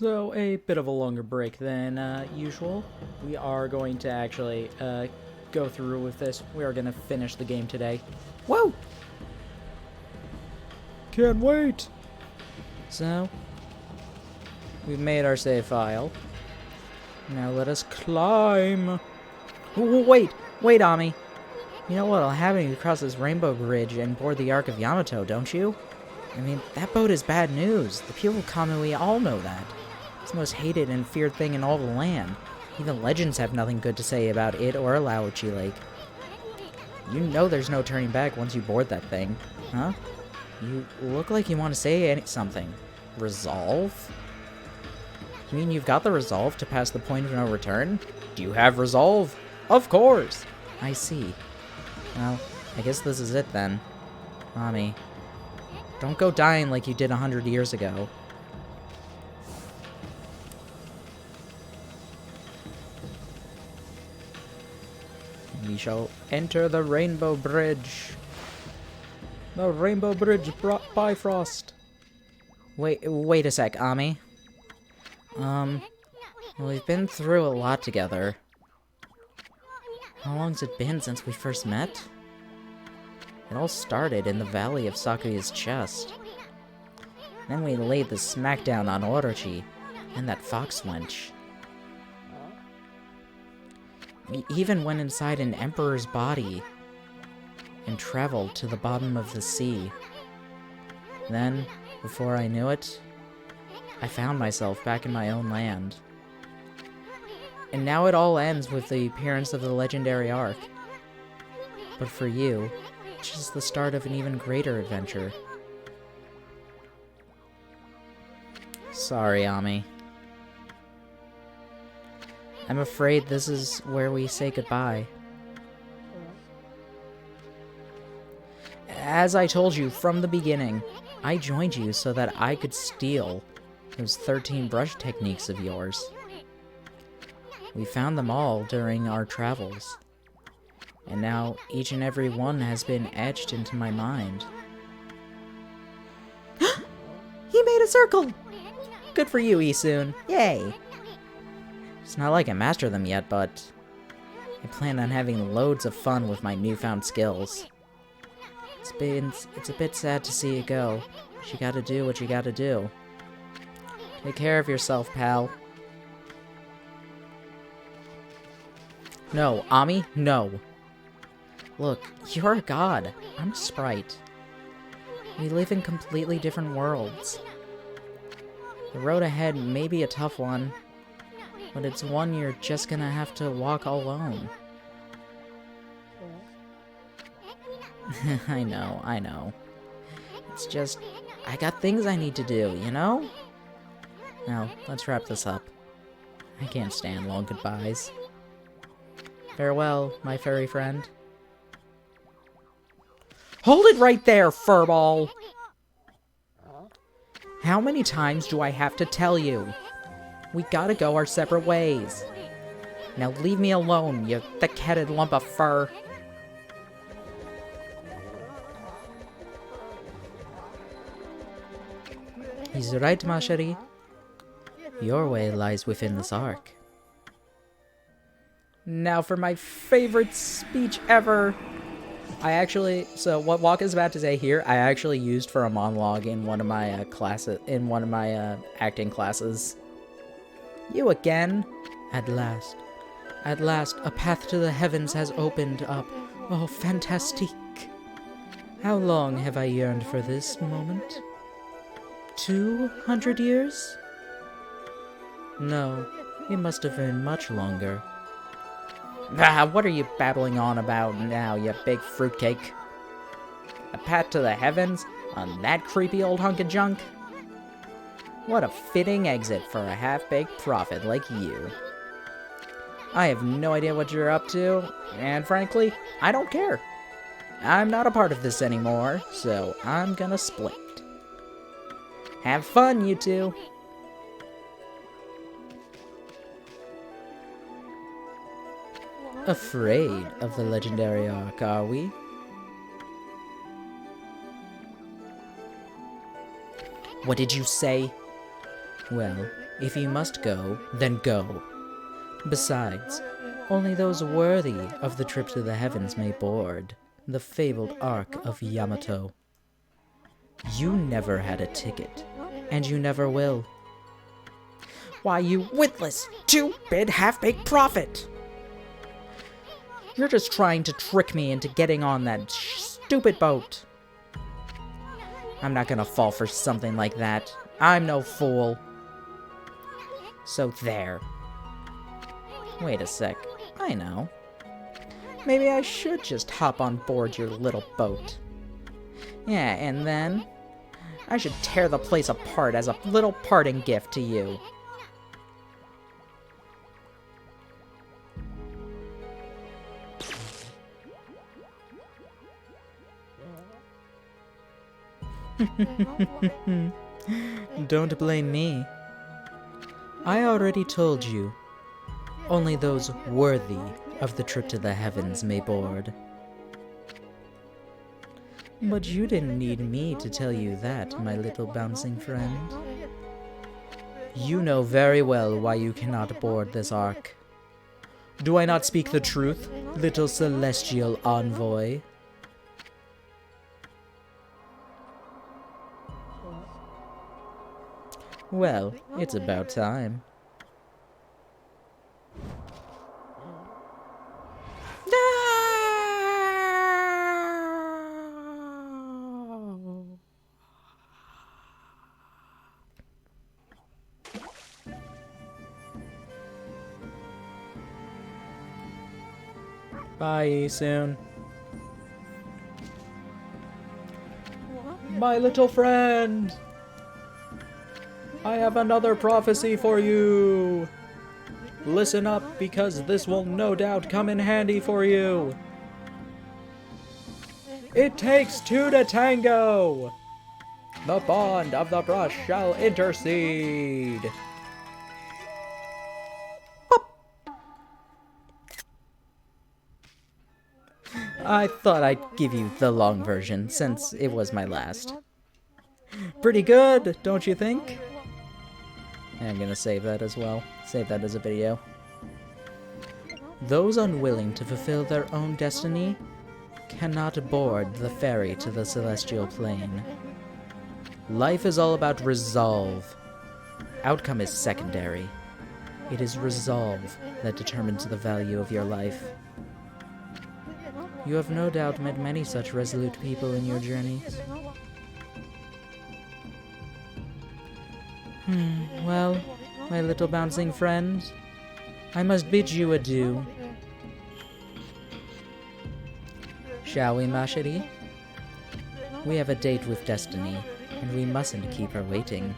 So, a bit of a longer break than usual. We are going to actually go through with this. We are going to finish the game today. Whoa! Can't wait! So, we've made our save file. Now let us climb. Wait, Ami. You know what'll happen if you cross this rainbow bridge and board the Ark of Yamato, don't you? I mean, that boat is bad news. The people of Kamui all know that. It's the most hated and feared thing in all the land. Even legends have nothing good to say about it or Laochi Lake. You know there's no turning back once you board that thing, huh? You look like you want to say something. Resolve? You mean you've got the resolve to pass the point of no return? Do you have resolve? Of course! I see. Well, I guess this is it then. Ami, don't go dying like you did 100 years ago. We shall enter the Rainbow Bridge. The Rainbow Bridge Bifrost. Wait a sec, Ami. Well, we've been through a lot together. How long's it been since we first met? It all started in the Valley of Sakuya's chest. Then we laid the smackdown on Orochi and that fox wench. We even went inside an emperor's body and traveled to the bottom of the sea. Then, before I knew it, I found myself back in my own land. And now it all ends with the appearance of the legendary Ark. But for you, it's just the start of an even greater adventure. Sorry, Ami. I'm afraid this is where we say goodbye. As I told you from the beginning, I joined you so that I could steal those 13 brush techniques of yours. We found them all during our travels, and now each and every one has been etched into my mind. He made a circle! Good for you, Isun. Yay! It's not like I mastered them yet, but I plan on having loads of fun with my newfound skills. It's a bit sad to see you go, but you gotta do what you gotta do. Take care of yourself, pal. No, Ami, no. Look, you're a god. I'm a sprite. We live in completely different worlds. The road ahead may be a tough one, but it's one you're just gonna have to walk alone. I know. It's just, I got things I need to do, you know? Now, let's wrap this up. I can't stand long goodbyes. Farewell, my furry friend. Hold it right there, furball! How many times do I have to tell you? We gotta go our separate ways. Now leave me alone, you thick-headed lump of fur. He's right, Mashari. Your way lies within this ark. Now for my favorite speech ever. So what Waka's about to say here, I actually used for a monologue in one of my acting classes. You again? At last, a path to the heavens has opened up. Oh, fantastique. How long have I yearned for this moment? 200 years? No, it must have been much longer. What are you babbling on about now, you big fruitcake? A path to the heavens on that creepy old hunk of junk? What a fitting exit for a half-baked prophet like you. I have no idea what you're up to, and frankly, I don't care. I'm not a part of this anymore, so I'm gonna split. Have fun, you two. Afraid of the legendary Ark, are we? What did you say? Well, If you must go, then go. Besides, only those worthy of the trip to the heavens may board the fabled Ark of Yamato. You never had a ticket, and you never will. Why, you witless, two-bit half-baked prophet! You're just trying to trick me into getting on that stupid boat. I'm not gonna fall for something like that. I'm no fool. So there. Wait a sec. I know. Maybe I should just hop on board your little boat. Yeah, and then I should tear the place apart as a little parting gift to you. Don't blame me. I already told you. Only those worthy of the trip to the heavens may board. But you didn't need me to tell you that, my little bouncing friend. You know very well why you cannot board this ark. Do I not speak the truth, little celestial envoy? Well, it's about time. Bye, soon. My little friend! I have another prophecy for you! Listen up, because this will no doubt come in handy for you! It takes two to tango! The bond of the brush shall intercede! I thought I'd give you the long version, since it was my last. Pretty good, don't you think? I'm gonna save that as well. Save that as a video. Those unwilling to fulfill their own destiny cannot board the ferry to the celestial plane. Life is all about resolve. Outcome is secondary. It is resolve that determines the value of your life. You have no doubt met many such resolute people in your journeys. Well, my little bouncing friend, I must bid you adieu. Shall we, Mashiri? We have a date with destiny, and we mustn't keep her waiting.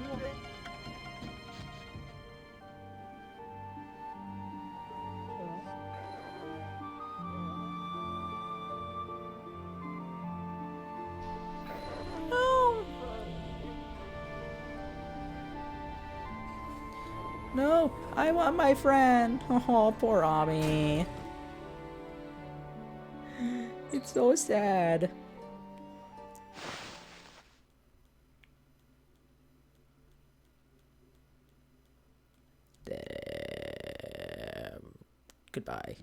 No, I want my friend. Oh, poor Ami. It's so sad. Goodbye.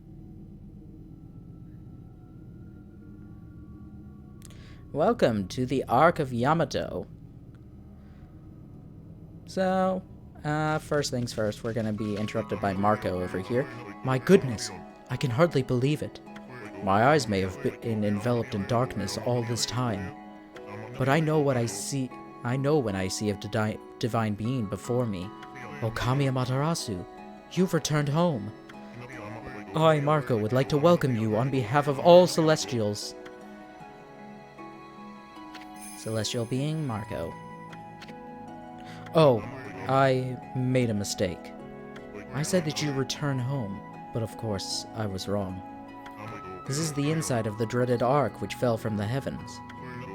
Welcome to the Ark of Yamato. So, first things first, we're gonna be interrupted by Marco over here. My goodness, I can hardly believe it. My eyes may have been enveloped in darkness all this time, but I know what I see. I know when I see a divine being before me. Okami Amaterasu, you've returned home. I, Marco, would like to welcome you on behalf of all Celestials. Celestial being, Marco. Oh, I made a mistake. I said that you return home, but of course, I was wrong. This is the inside of the dreaded Ark which fell from the heavens.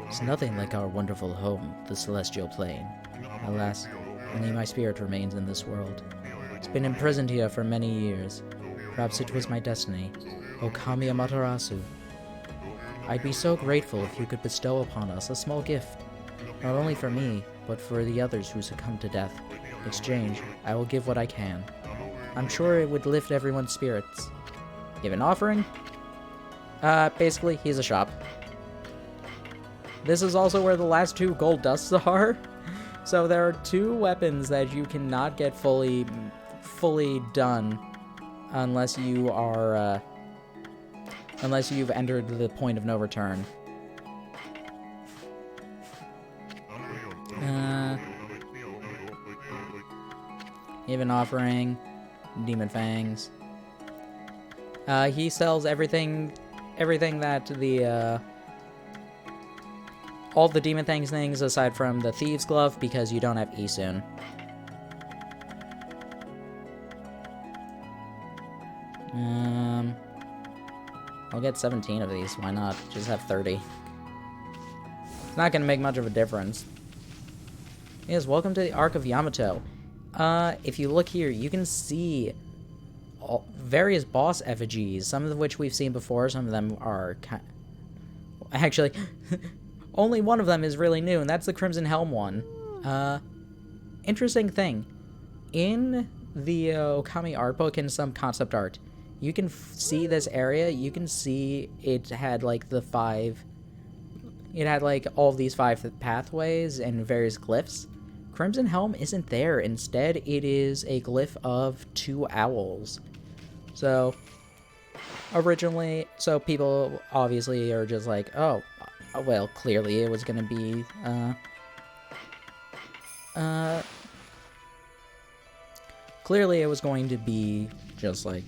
It's nothing like our wonderful home, the celestial plane. Alas, only my spirit remains in this world. It's been imprisoned here for many years. Perhaps it was my destiny. Okami Amaterasu. I'd be so grateful if you could bestow upon us a small gift. Not only for me, but for the others who succumbed to death. exchange, I will give what I can. I'm sure it would lift everyone's spirits. Give an offering? Basically, he's a shop. This is also where the last 2 gold dusts are. So there are 2 weapons that you cannot get fully done unless you are, unless you've entered the point of no return. Even offering, demon fangs. He sells everything that the, all the demon things aside from the thieves glove because you don't have Esoon. I'll get 17 of these. Why not? Just have 30. It's not gonna make much of a difference. Yes, welcome to the Ark of Yamato. If you look here, you can see various boss effigies, some of which we've seen before, some of them are actually, only one of them is really new, and that's the Crimson Helm one. Interesting thing. In the Okami art book and some concept art, you can see this area, you can see it had, like, the 5... It had, like, all of these 5 pathways and various glyphs. Crimson Helm isn't there. Instead, it is a glyph of 2 owls. So, originally... So, people obviously are just like, oh, well, clearly it was gonna be, clearly it was going to be just like,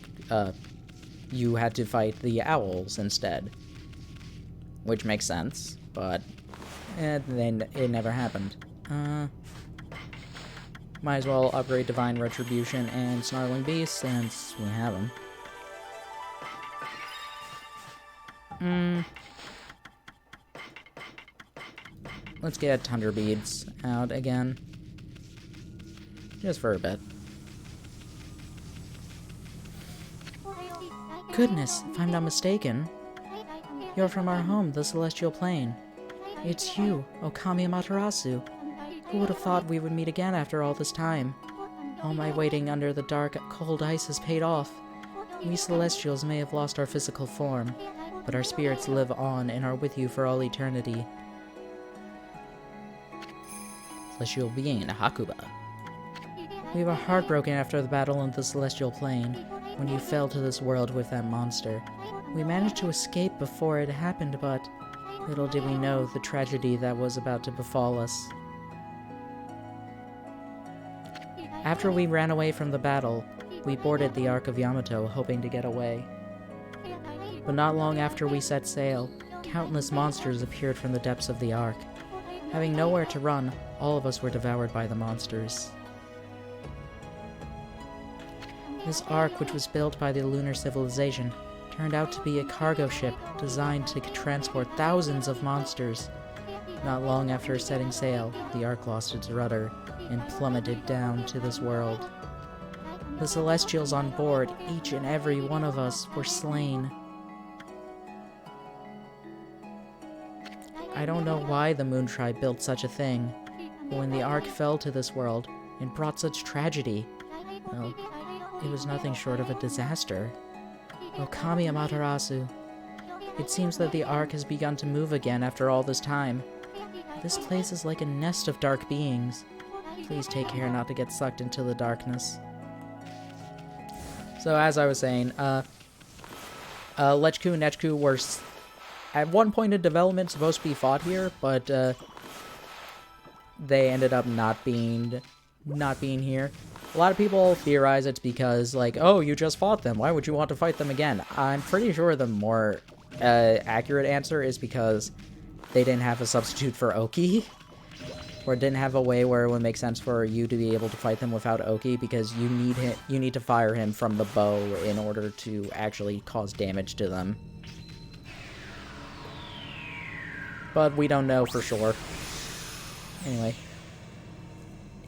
you had to fight the owls instead. Which makes sense, but then it never happened. Might as well upgrade Divine Retribution and Snarling Beast since we have them. Let's get Thunder Beads out again. Just for a bit. Goodness, if I'm not mistaken, you're from our home, the Celestial Plane. It's you, Okami Amaterasu. Who would have thought we would meet again after all this time? All my waiting under the dark, cold ice has paid off. We Celestials may have lost our physical form, but our spirits live on and are with you for all eternity. Celestial being Hakuba. We were heartbroken after the battle on the Celestial Plane, when you fell to this world with that monster. We managed to escape before it happened, but little did we know the tragedy that was about to befall us. After we ran away from the battle, we boarded the Ark of Yamato, hoping to get away. But not long after we set sail, countless monsters appeared from the depths of the Ark. Having nowhere to run, all of us were devoured by the monsters. This Ark, which was built by the lunar civilization, turned out to be a cargo ship designed to transport thousands of monsters. Not long after setting sail, the Ark lost its rudder and plummeted down to this world. The Celestials on board, each and every one of us, were slain. I don't know why the Moon Tribe built such a thing, but when the Ark fell to this world and brought such tragedy, well, it was nothing short of a disaster. Okami Amaterasu. It seems that the Ark has begun to move again after all this time. This place is like a nest of dark beings. Please take care not to get sucked into the darkness. So as I was saying, Lechku and Nechku were at one point in development supposed to be fought here, but they ended up not being here. A lot of people theorize it's because, like, oh, you just fought them. Why would you want to fight them again? I'm pretty sure the more accurate answer is because they didn't have a substitute for Oki. Or didn't have a way where it would make sense for you to be able to fight them without Oki, because you need to fire him from the bow in order to actually cause damage to them. But we don't know for sure. Anyway.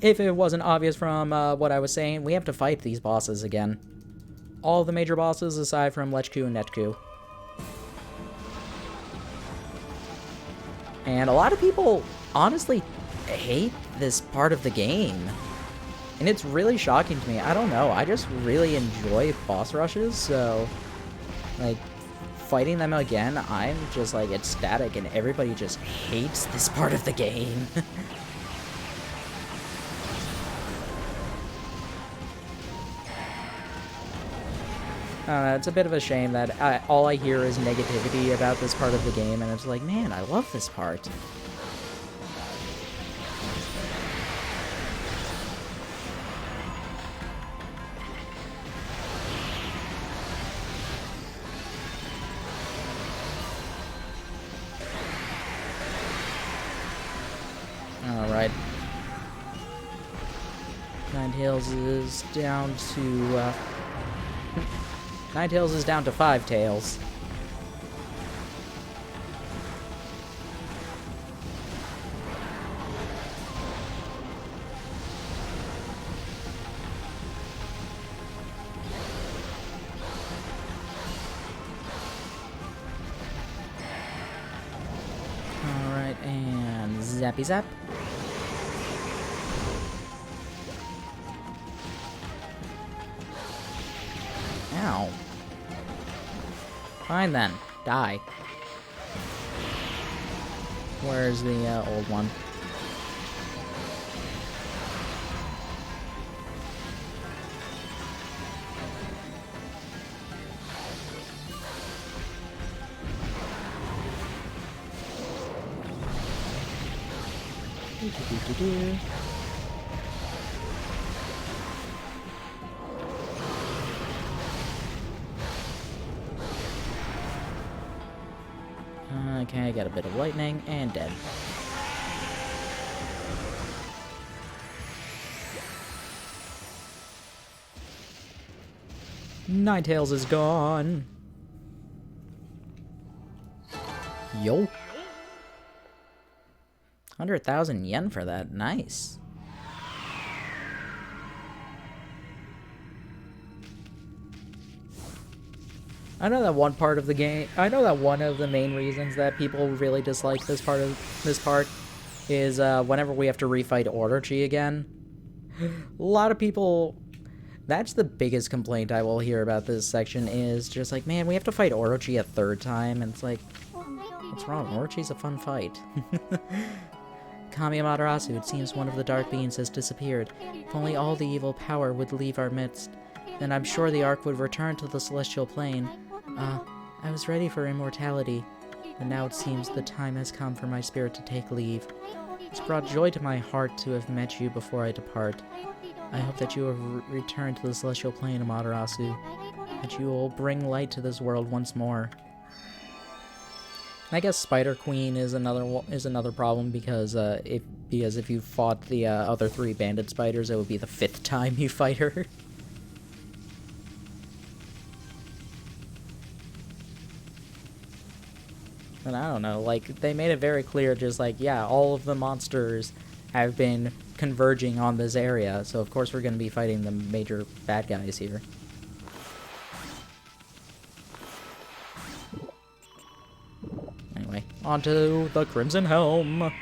If it wasn't obvious from what I was saying, we have to fight these bosses again. All the major bosses aside from Lechku and Netku. And a lot of people honestly hate this part of the game. And it's really shocking to me. I don't know. I just really enjoy boss rushes, so, like, fighting them again, I'm just, like, ecstatic, and everybody just hates this part of the game. It's a bit of a shame that all I hear is negativity about this part of the game, and it's like, man, I love this part. Alright. Ninetales is down to, Ninetales is down to 5 tails. Alright, and zappy zap. Ow. Fine then. Die. Where's the old one? Okay, I got a bit of lightning, and dead. Ninetales is gone. Yo. 100,000 yen for that. Nice. I know that one part of the game, I know that one of the main reasons that people really dislike this part is whenever we have to refight Orochi again. A lot of people, that's the biggest complaint I will hear about this section is just like, man, we have to fight Orochi a third time, and it's like, what's wrong? Orochi's a fun fight. Kami Amaterasu, it seems one of the dark beings has disappeared. If only all the evil power would leave our midst, then I'm sure the Ark would return to the celestial plane. I was ready for immortality, but now it seems the time has come for my spirit to take leave. It's brought joy to my heart to have met you before I depart. I hope that you will return to the celestial plane, Amaterasu, that you will bring light to this world once more. I guess Spider Queen is another problem because if you fought the other 3 bandit spiders, it would be the 5th time you fight her. And I don't know, like, they made it very clear, just like, yeah, all of the monsters have been converging on this area, so of course we're going to be fighting the major bad guys here. Anyway, onto the Crimson Helm.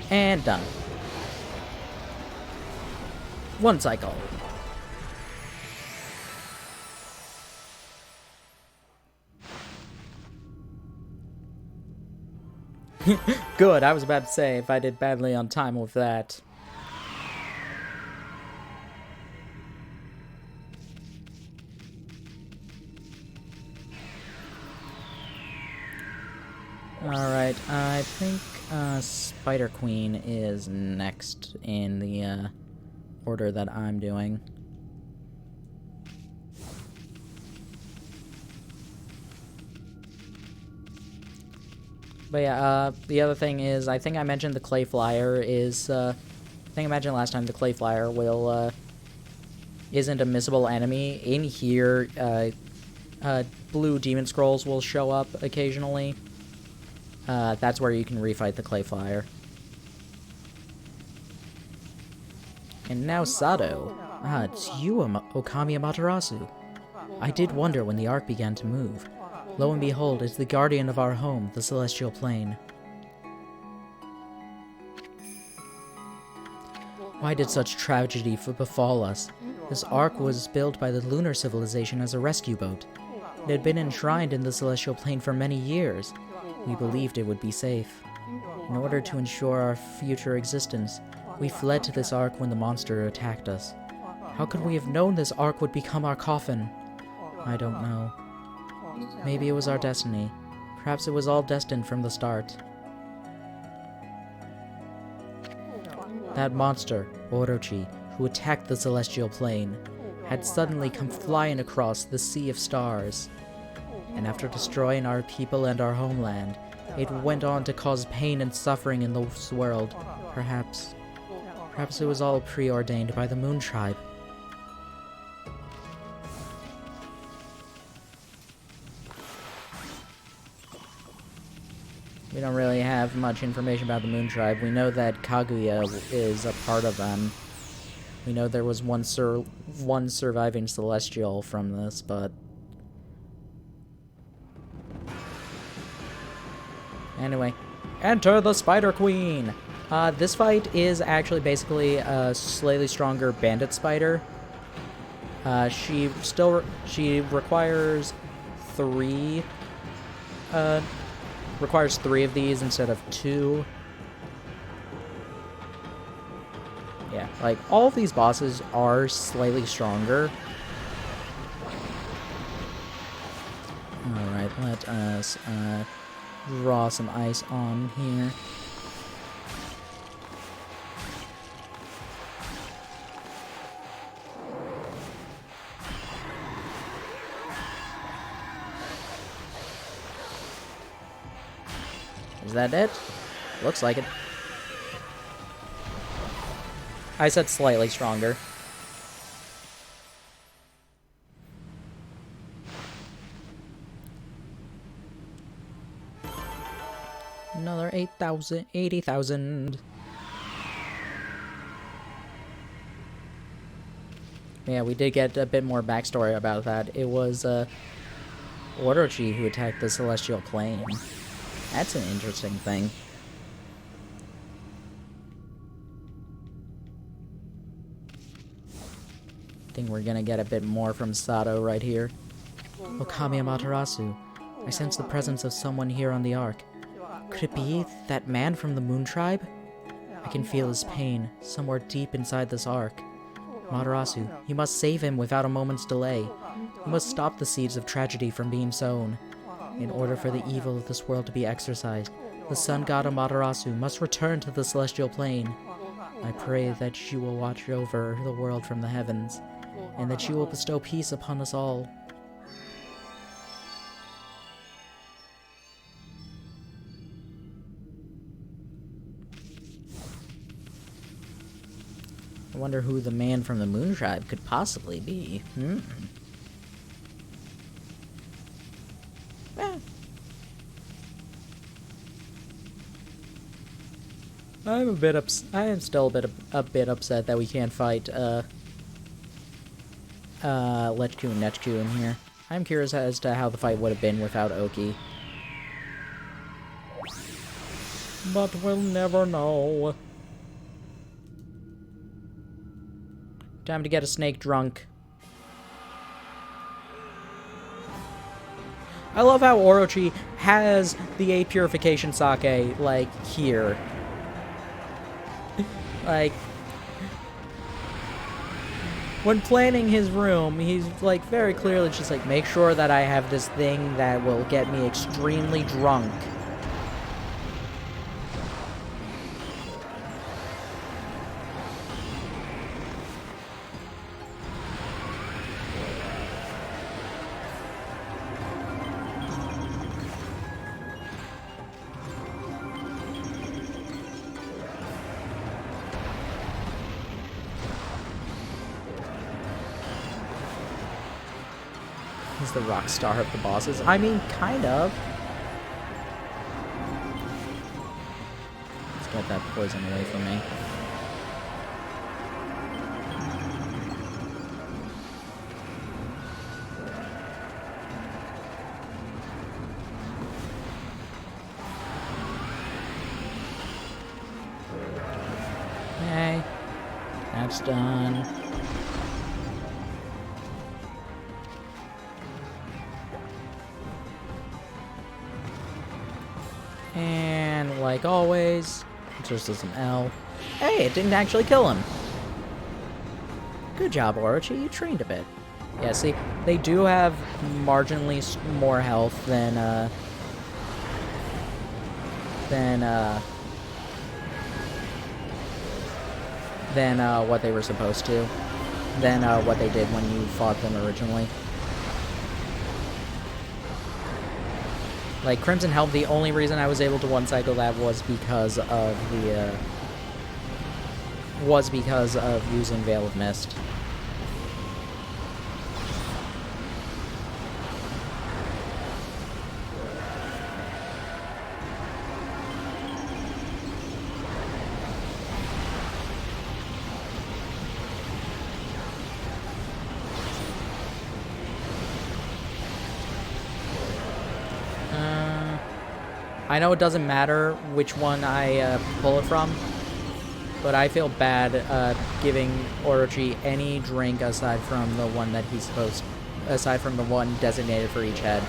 And done. 1 cycle. Good, I was about to say if I did badly on time with that. Alright, I think Spider Queen is next in the order that I'm doing. But yeah, the other thing is, I think I mentioned the clay flyer is, I think I mentioned last time the clay flyer will, isn't a missable enemy. In here, blue demon scrolls will show up occasionally. That's where you can refight the clay flyer. And now Sado. Ah, it's you, Okami Amaterasu. I did wonder when the ark began to move. Lo and behold, it's the guardian of our home, the celestial plane. Why did such tragedy befall us? This ark was built by the lunar civilization as a rescue boat. It had been enshrined in the celestial plane for many years. We believed it would be safe. In order to ensure our future existence, we fled to this ark when the monster attacked us. How could we have known this ark would become our coffin? I don't know. Maybe it was our destiny. Perhaps it was all destined from the start. That monster, Orochi, who attacked the celestial plane, had suddenly come flying across the sea of stars. And after destroying our people and our homeland, it went on to cause pain and suffering in this world. Perhaps it was all preordained by the Moon Tribe. We don't really have much information about the Moon Tribe. We know that Kaguya is a part of them. We know there was one surviving Celestial from this, but... Anyway, enter the Spider Queen! This fight is actually basically a slightly stronger bandit spider. She requires three of these instead of 2. Yeah, like, all of these bosses are slightly stronger. Alright, let us draw some ice on here. Is that it? Looks like it. I said slightly stronger. Another 80,000. Yeah, we did get a bit more backstory about that. It was, Orochi who attacked the celestial plane. That's an interesting thing. I think we're gonna get a bit more from Sado right here. Okami Amaterasu, I sense the presence of someone here on the ark. Could it be that man from the Moon Tribe? I can feel his pain, somewhere deep inside this ark. Amaterasu, you must save him without a moment's delay. You must stop the seeds of tragedy from being sown. In order for the evil of this world to be exorcised, the sun god Amaterasu must return to the celestial plane. I pray that you will watch over the world from the heavens, and that you will bestow peace upon us all. I wonder who the man from the Moon Tribe could possibly be. I am still a bit upset that we can't fight Lechku and Netchku in here. I'm curious as to how the fight would have been without Oki. But we'll never know. Time to get a snake drunk. I love how Orochi has the 8 purification sake, like, here. Like, when planning his room, he's, like, very clearly just like, make sure that I have this thing that will get me extremely drunk. He's the rock star of the bosses. I mean, kind of. Let's get that poison away from me. Okay. That's done. And like always, it just does an L. Hey, it didn't actually kill him. Good job, Orochi. You trained a bit. Yeah, see, they do have marginally more health than what they were supposed to. Than what they did when you fought them originally. Like, Crimson Helm, the only reason I was able to one-cycle that was because of the, using Veil of Mist. I know it doesn't matter which one I pull it from, but I feel bad giving Orochi any drink aside from the one that he's aside from the one designated for each head.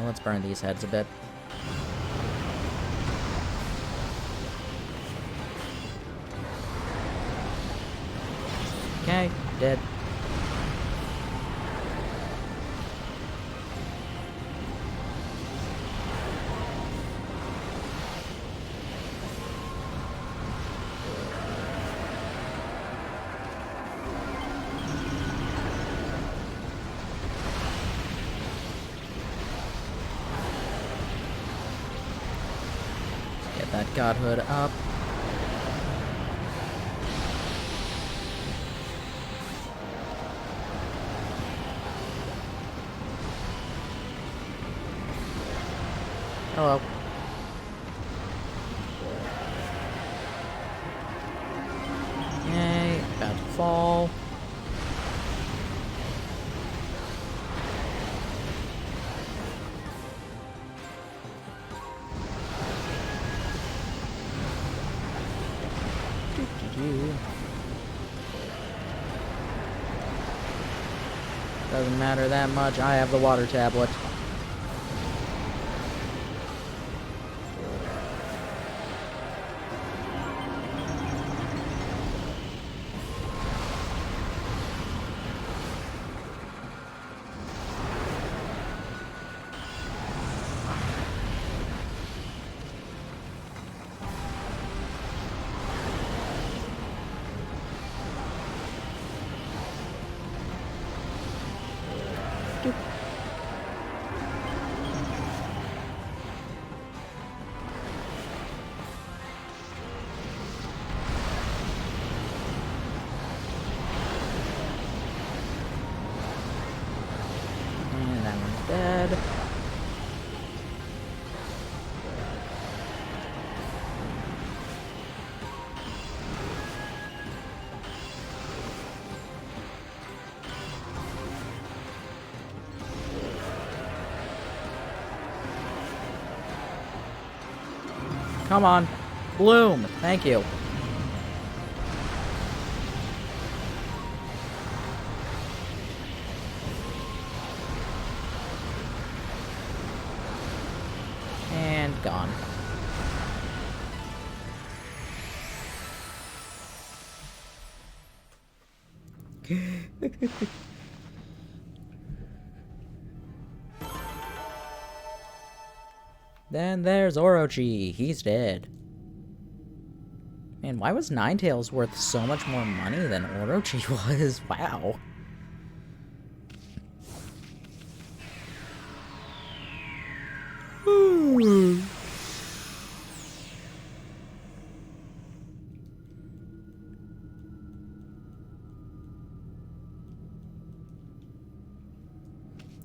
Let's burn these heads a bit. Okay, dead. Get that godhood up. Hello. Okay, about to fall. Doesn't matter that much. I have the water tablet. And that one's dead. Come on. Bloom. Thank you. And gone. Then there's Orochi. He's dead. Man, why was Ninetales worth so much more money than Orochi was? Wow.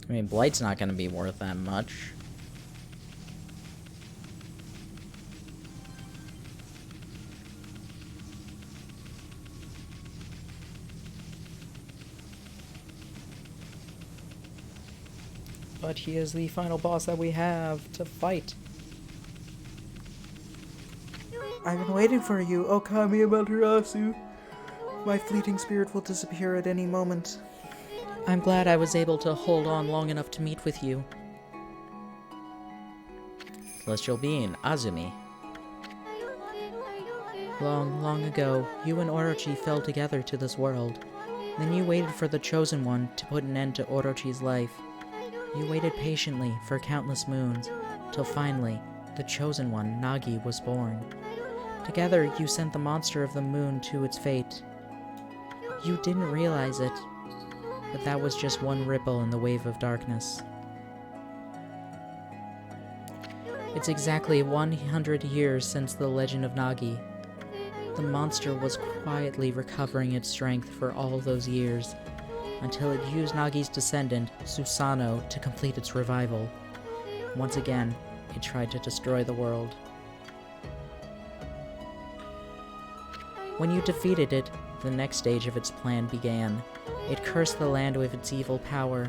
I mean, Blight's not going to be worth that much. But he is the final boss that we have to fight. I've been waiting for you, Okami Amaterasu. My fleeting spirit will disappear at any moment. I'm glad I was able to hold on long enough to meet with you. Celestial Being, Azumi. Long, long ago, you and Orochi fell together to this world. Then you waited for the Chosen One to put an end to Orochi's life. You waited patiently for countless moons, till finally, the Chosen One, Nagi, was born. Together, you sent the monster of the moon to its fate. You didn't realize it, but that was just one ripple in the wave of darkness. It's exactly 100 years since the legend of Nagi. The monster was quietly recovering its strength for all those years, until it used Nagi's descendant, Susanoo, to complete its revival. Once again, it tried to destroy the world. When you defeated it, the next stage of its plan began. It cursed the land with its evil power,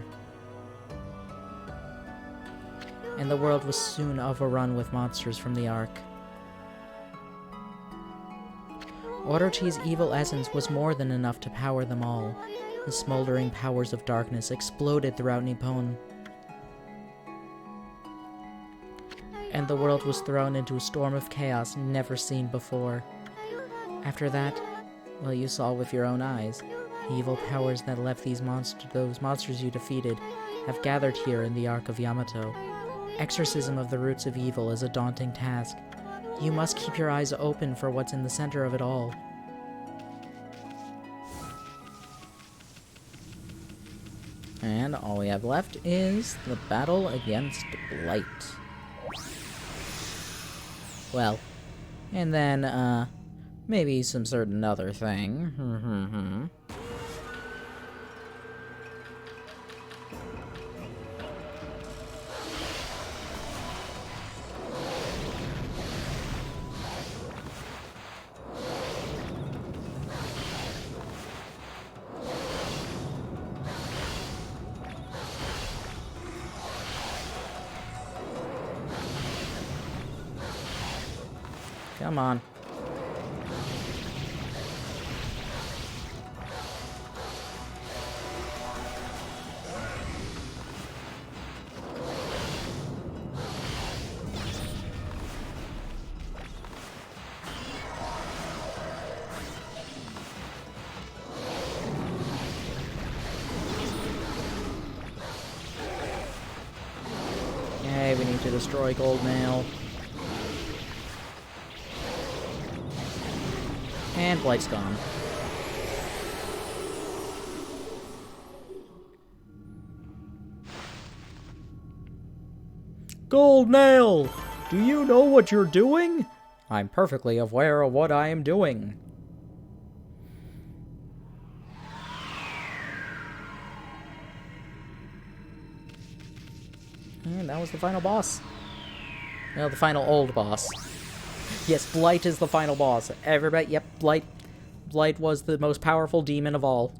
and the world was soon overrun with monsters from the Ark. Orochi's evil essence was more than enough to power them all. The smoldering powers of darkness exploded throughout Nippon, and the world was thrown into a storm of chaos never seen before. After that, well, you saw with your own eyes. The evil powers that left those monsters you defeated have gathered here in the Ark of Yamato. Exorcism of the roots of evil is a daunting task. You must keep your eyes open for what's in the center of it all. And all we have left is the battle against Blight. Well, and then, maybe some certain other thing. Come on. Yay, we need to destroy Gold Nail. And Blight's gone. Gold Nail! Do you know what you're doing? I'm perfectly aware of what I am doing. And that was the final boss. No, the final old boss. Yes, Blight is the final boss. Everybody, yep, Blight. Blight was the most powerful demon of all.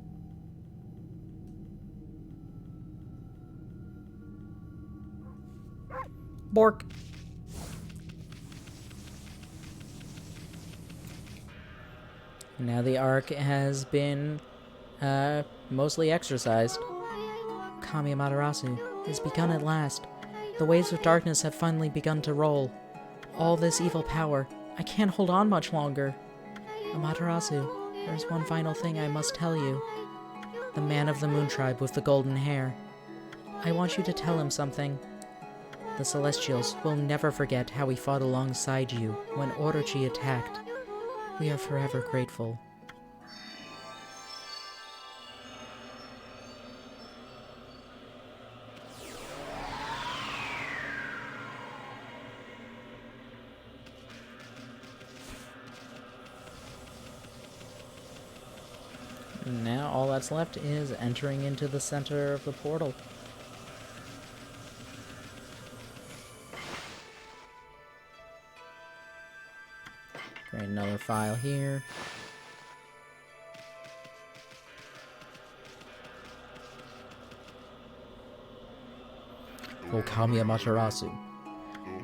Bork. Now the Ark has been, mostly exercised. Okami Amaterasu has begun at last. The waves of darkness have finally begun to roll. All this evil power, I can't hold on much longer. Amaterasu, there's one final thing I must tell you. The man of the Moon Tribe with the golden hair. I want you to tell him something. The Celestials will never forget how we fought alongside you when Orochi attacked. We are forever grateful. Now all that's left is entering into the center of the portal. Create another file here. Okami Amaterasu.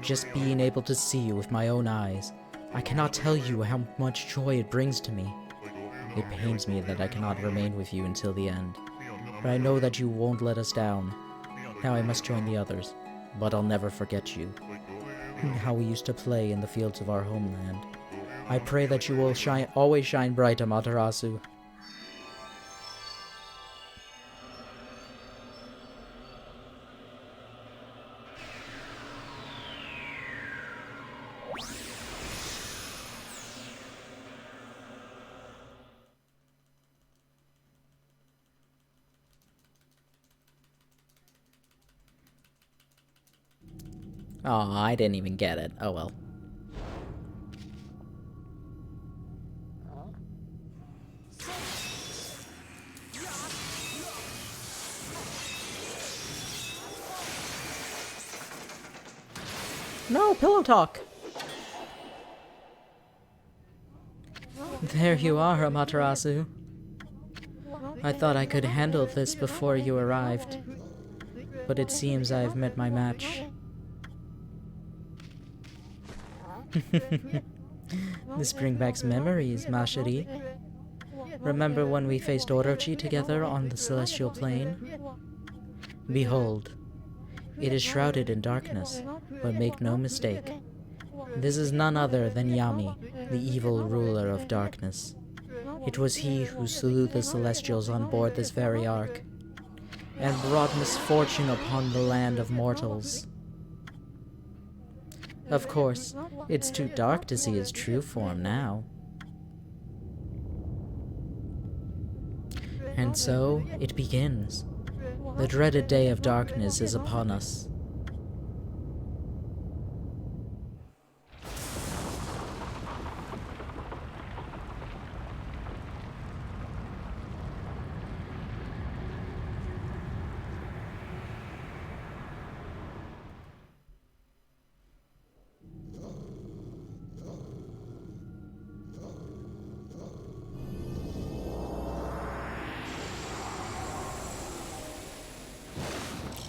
Just being able to see you with my own eyes, I cannot tell you how much joy it brings to me. It pains me that I cannot remain with you until the end, but I know that you won't let us down. Now I must join the others, but I'll never forget you. How we used to play in the fields of our homeland. I pray that you will always shine bright, Amaterasu. Oh, I didn't even get it. Oh well. No, pillow talk! There you are, Amaterasu. I thought I could handle this before you arrived, but it seems I've met my match. This brings back memories, Mashiri. Remember when we faced Orochi together on the celestial plane? Behold, it is shrouded in darkness, but make no mistake. This is none other than Yami, the evil ruler of darkness. It was he who slew the Celestials on board this very ark, and brought misfortune upon the land of mortals. Of course, it's too dark to see his true form now. And so, it begins. The dreaded day of darkness is upon us.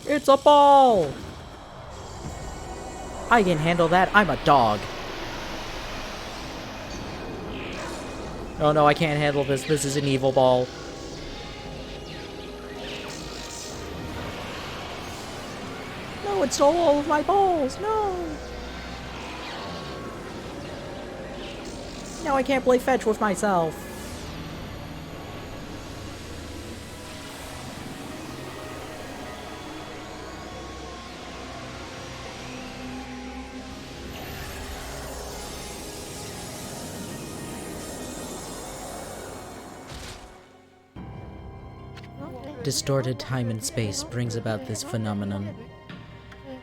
It's a ball! I can handle that. I'm a dog. Oh no, I can't handle this. This is an evil ball. No, it stole all of my balls. No! Now I can't play fetch with myself. Distorted time and space brings about this phenomenon.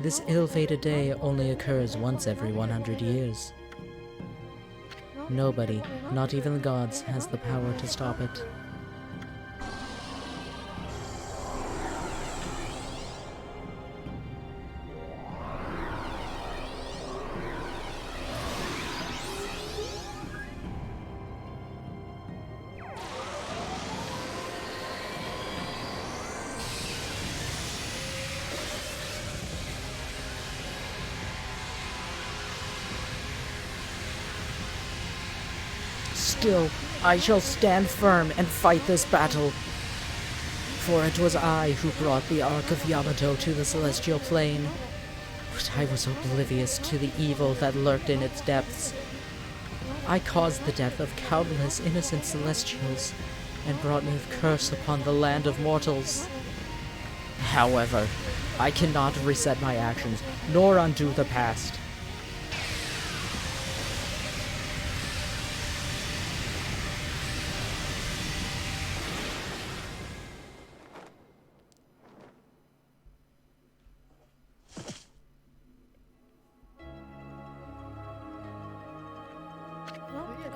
This ill-fated day only occurs once every 100 years. Nobody, not even the gods, has the power to stop it. Still, I shall stand firm and fight this battle. For it was I who brought the Ark of Yamato to the Celestial Plane. But I was oblivious to the evil that lurked in its depths. I caused the death of countless innocent Celestials, and brought me a curse upon the land of mortals. However, I cannot reset my actions, nor undo the past.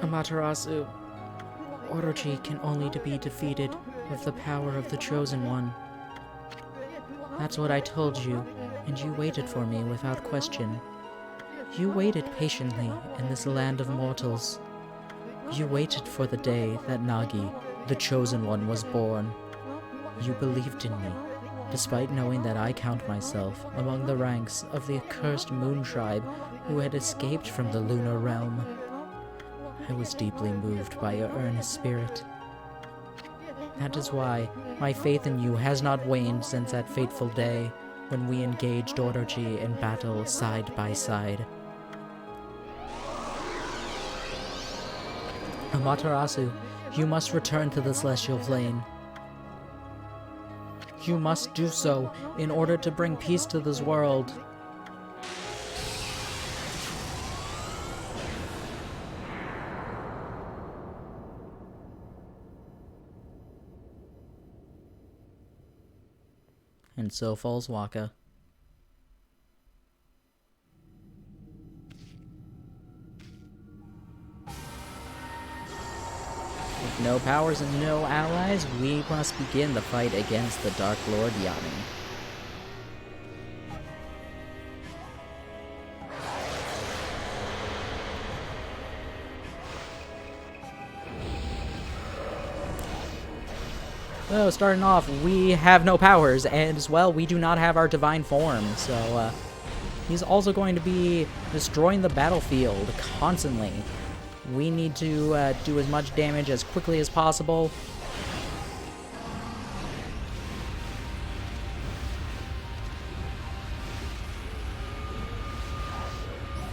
Amaterasu, Orochi can only be defeated with the power of the Chosen One. That's what I told you, and you waited for me without question. You waited patiently in this land of mortals, You waited for the day that Nagi, the Chosen One, was born. You believed in me, despite knowing that I count myself among the ranks of the accursed Moon Tribe who had escaped from the lunar realm. I was deeply moved by your earnest spirit. That is why my faith in you has not waned since that fateful day when we engaged Orochi in battle side by side. Amaterasu, you must return to the Celestial Plane. You must do so in order to bring peace to this world. And so falls Waka. With no powers and no allies, we must begin the fight against the Dark Lord Yami. So, starting off, we have no powers, and as well, we do not have our divine form, so, he's also going to be destroying the battlefield constantly. We need to do as much damage as quickly as possible.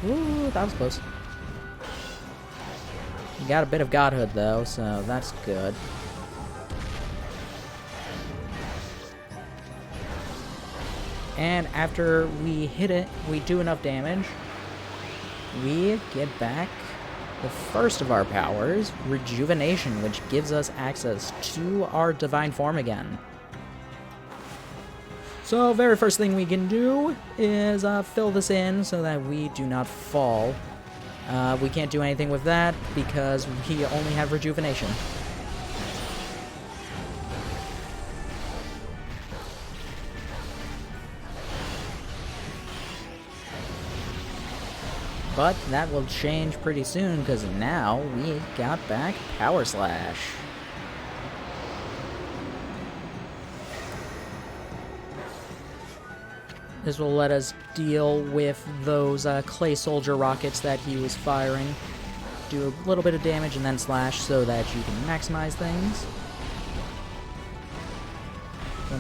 Ooh, that was close. You got a bit of godhood, though, so that's good. And after we hit it, we do enough damage, we get back the first of our powers, Rejuvenation, which gives us access to our divine form again. So, very first thing we can do is fill this in so that we do not fall. We can't do anything with that because we only have Rejuvenation. But that will change pretty soon, because now we got back Power Slash. This will let us deal with those clay soldier rockets that he was firing. Do a little bit of damage and then slash so that you can maximize things.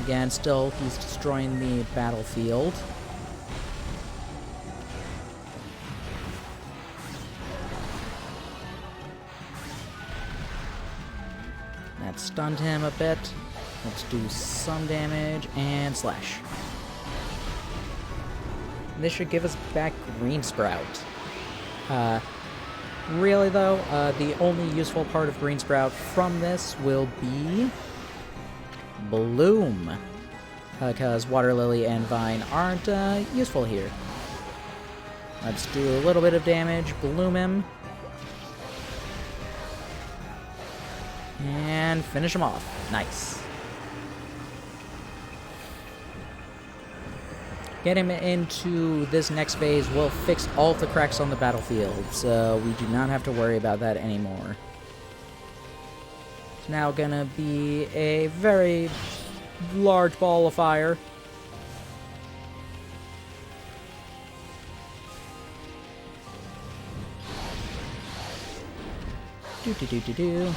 Again, still, he's destroying the battlefield. That stunned him a bit. Let's do some damage and slash. This should give us back Green Sprout. Really though, the only useful part of Green Sprout from this will be Bloom. Because Water Lily and Vine aren't useful here. Let's do a little bit of damage, Bloom him. And finish him off. Nice. Get him into this next phase will fix all of the cracks on the battlefield, so we do not have to worry about that anymore. It's now gonna be a very large ball of fire. Do.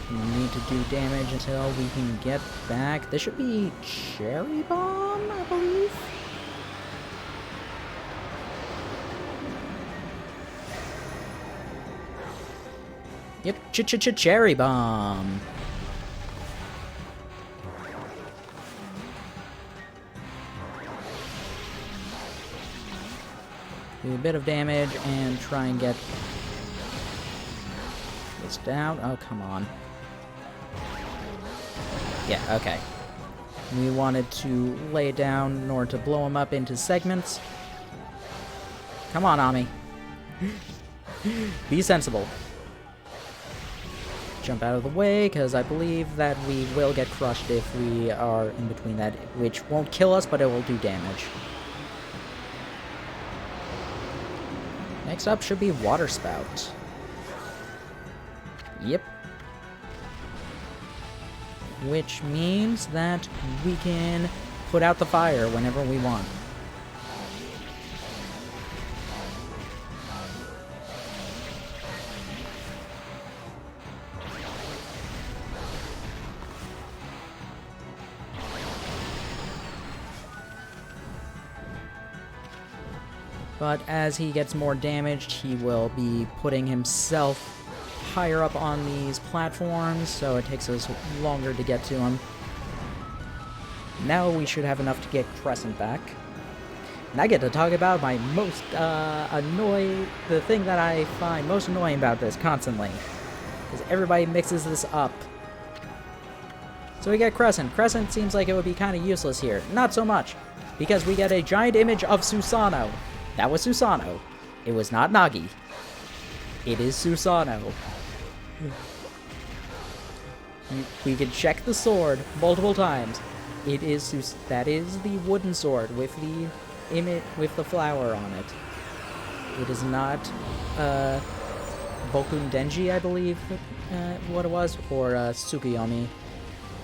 We need to do damage until we can get back. This should be Cherry Bomb, I believe. Yep, Cherry Bomb. Do a bit of damage and try and get this down. Oh, come on. Yeah, okay. We wanted to lay it down in order to blow him up into segments. Come on, Ami. Be sensible. Jump out of the way, because I believe that we will get crushed if we are in between that, which won't kill us, but it will do damage. Next up should be Water Spout. Yep. Which means that we can put out the fire whenever we want. But as he gets more damaged, he will be putting himself higher up on these platforms, so it takes us longer to get to him. Now we should have enough to get Crescent back. And I get to talk about my most the thing that I find most annoying about this constantly. Because everybody mixes this up. So we get Crescent. Crescent seems like it would be kind of useless here. Not so much, because we get a giant image of Susanoo. That was Susanoo. It was not Nagi. It is Susanoo. We can check the sword multiple times. It is that is the wooden sword with the with the flower on it. It is not Bokun Denji, I believe, what it was, or Tsukuyomi,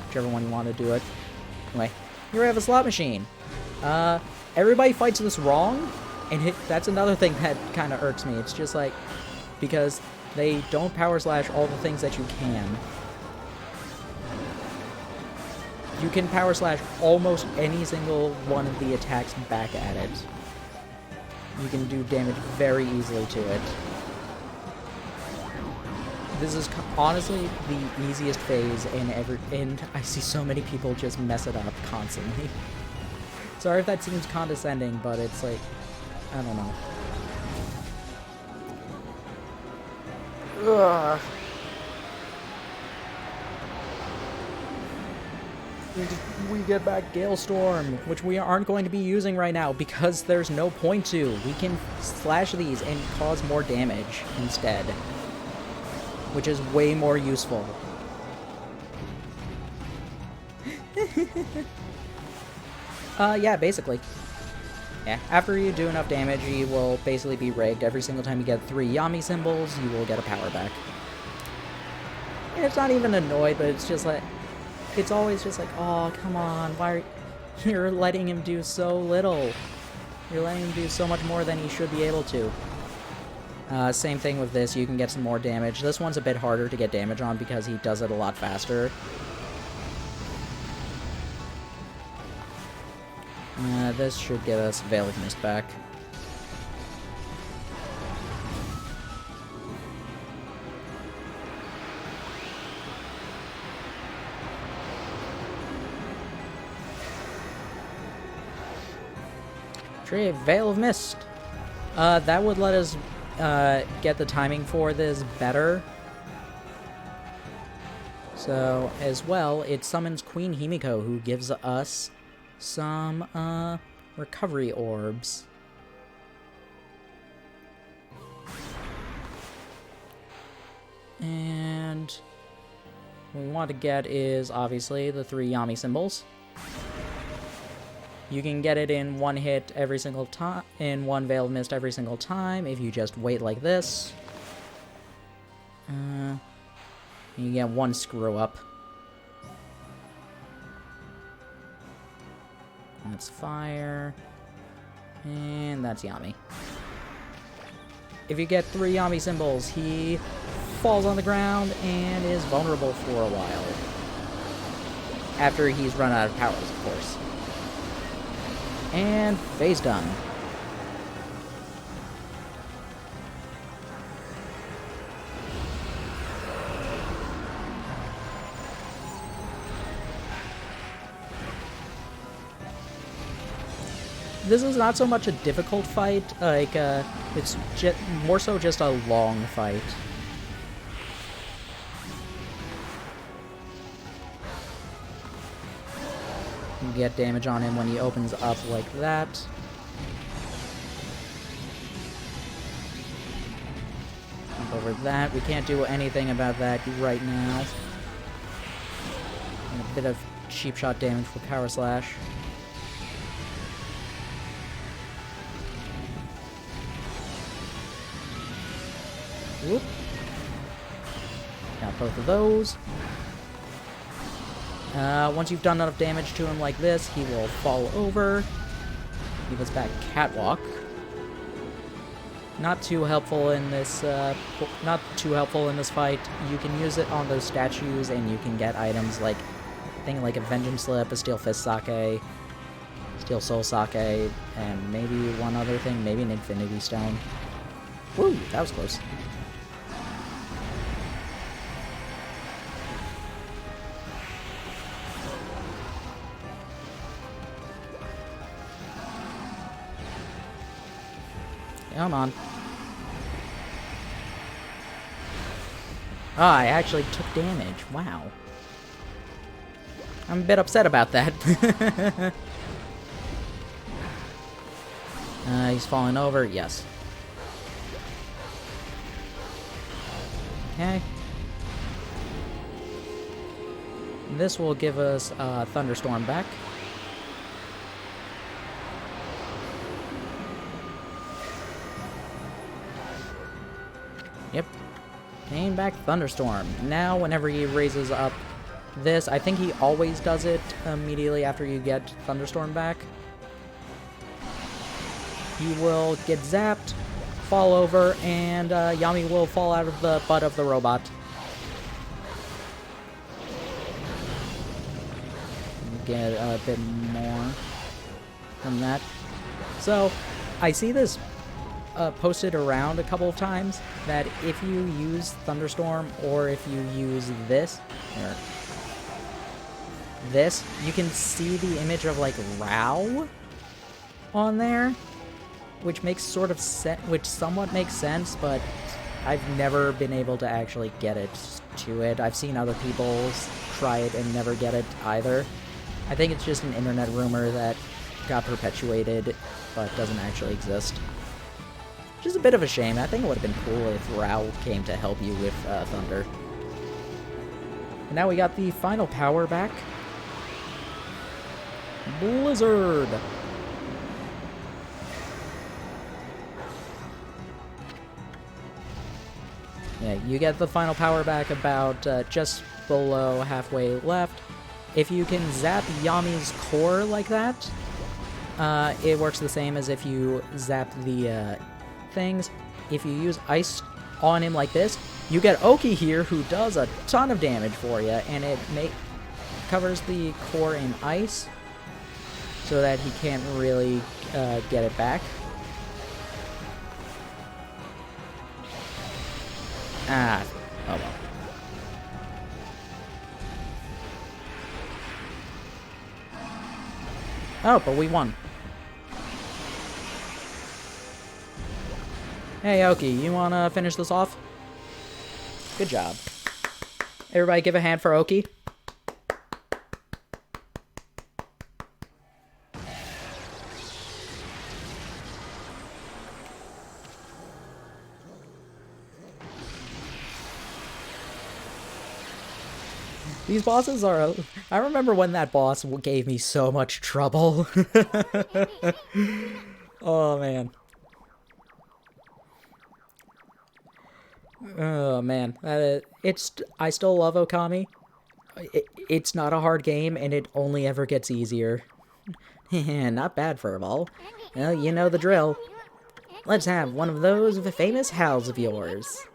whichever one you want to do it. Anyway, here we have a slot machine. Everybody fights this wrong, and that's another thing that kind of irks me. It's just like, because they don't power slash all the things that you can. You can power slash almost any single one of the attacks back at it. You can do damage very easily to it. This is honestly the easiest phase and I see so many people just mess it up constantly. Sorry if that seems condescending, but it's like, I don't know. Ugh. We get back Galestorm, which we aren't going to be using right now because there's no point to. We can slash these and cause more damage instead, which is way more useful. Yeah, basically. Yeah, after you do enough damage, you will basically be rigged. Every single time you get 3 Yami symbols, you will get a power back. And it's not even annoyed, but it's just like, it's always just like, oh, come on, why are you're letting him do so little? You're letting him do so much more than he should be able to. Same thing with this, you can get some more damage. This one's a bit harder to get damage on because he does it a lot faster. This should get us Veil of Mist back. Tree Veil of Mist. That would let us get the timing for this better. So, as well, it summons Queen Himiko, who gives us some recovery orbs. And what we want to get is obviously the 3 Yami symbols. You can get it in one hit every single time, in one Veil of Mist every single time if you just wait like this. You get 1 screw up. That's fire. And that's Yami. If you get 3 Yami symbols, he falls on the ground and is vulnerable for a while. After he's run out of powers, of course. And phase done. This is not so much a difficult fight, like, it's more so just a long fight. You get damage on him when he opens up like that. Jump over that. We can't do anything about that right now. And a bit of cheap shot damage for Power Slash. Whoop. Now both of those. Once you've done enough damage to him like this, he will fall over. Give us back Catwalk. Not too helpful in this. Not too helpful in this fight. You can use it on those statues, and you can get items like, I think, like a Vengeance Slip, a Steel Fist Sake, Steel Soul Sake, and maybe one other thing, maybe an Infinity Stone. Woo, that was close. Come on. Ah, I actually took damage. Wow. I'm a bit upset about that. He's falling over. Yes. Okay. This will give us Thunderstorm back. Yep. Gain back Thunderstorm. Now, whenever he raises up this, I think he always does it immediately after you get Thunderstorm back. He will get zapped, fall over, and Yami will fall out of the butt of the robot. Get a bit more from that. So, I see this posted around a couple of times that if you use Thunderstorm or if you use this, or this, you can see the image of like Rao on there, which makes sort of which somewhat makes sense, but I've never been able to actually get it to it. I've seen other people try it and never get it either. I think it's just an internet rumor that got perpetuated but doesn't actually exist. Which is a bit of a shame. I think it would have been cool if Rao came to help you with Thunder. And now we got the final power back. Blizzard! Yeah, you get the final power back about just below halfway left. If you can zap Yami's core like that, it works the same as if you zap the things. If you use ice on him like this, you get Oki here, who does a ton of damage for you, and it covers the core in ice so that he can't really get it back. Ah, oh well. Oh, but we won. Hey, Oki, you wanna finish this off? Good job. Everybody give a hand for Oki. These bosses are... I remember when that boss gave me so much trouble. Oh, man. Oh, man. I still love Okami. It's not a hard game, and it only ever gets easier. Not bad, Furball. Well, you know the drill. Let's have one of those famous howls of yours.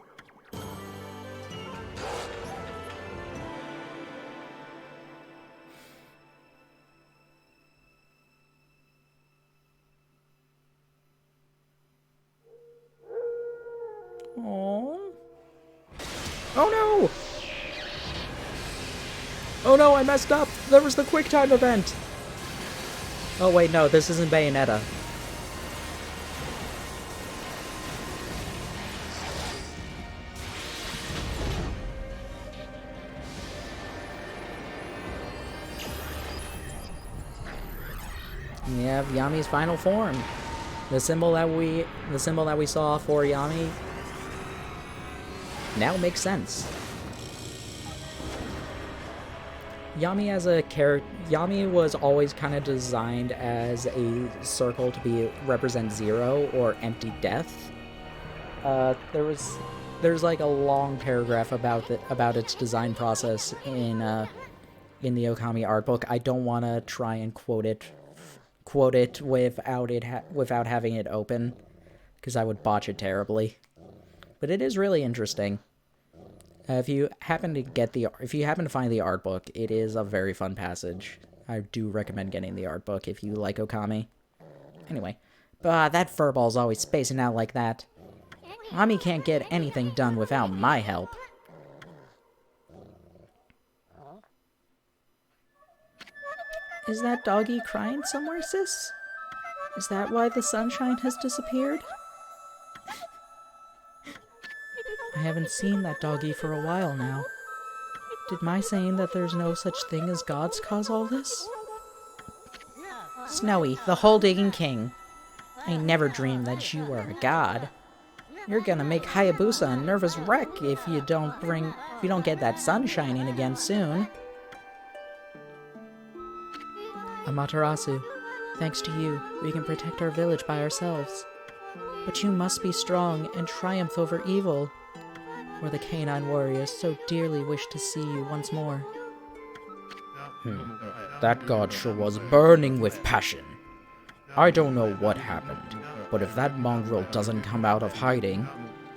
Aww. Oh no! Oh no, I messed up! There was the quick time event! Oh wait, no, this isn't Bayonetta. We have Yami's final form. The symbol that we saw for Yami now makes sense. Yami as a character, Yami was always kind of designed as a circle to represent zero or empty death. There was there's like a long paragraph about its design process in the Okami art book. I don't want to try and quote it without having it open, because I would botch it terribly. But it is really interesting. If you happen to find the art book, it is a very fun passage. I do recommend getting the art book if you like Okami. Anyway, but that furball's always spacing out like that. Ami can't get anything done without my help. Is that doggy crying somewhere, sis? Is that why the sunshine has disappeared? I haven't seen that doggy for a while now. Did my saying that there's no such thing as gods cause all this? Snowy, the hole-digging king. I never dreamed that you were a god. You're gonna make Hayabusa a nervous wreck if you don't get that sun shining again soon. Amaterasu, thanks to you, we can protect our village by ourselves. But you must be strong and triumph over evil, or the canine warriors so dearly wish to see you once more. That god sure was burning with passion. I don't know what happened, but if that mongrel doesn't come out of hiding,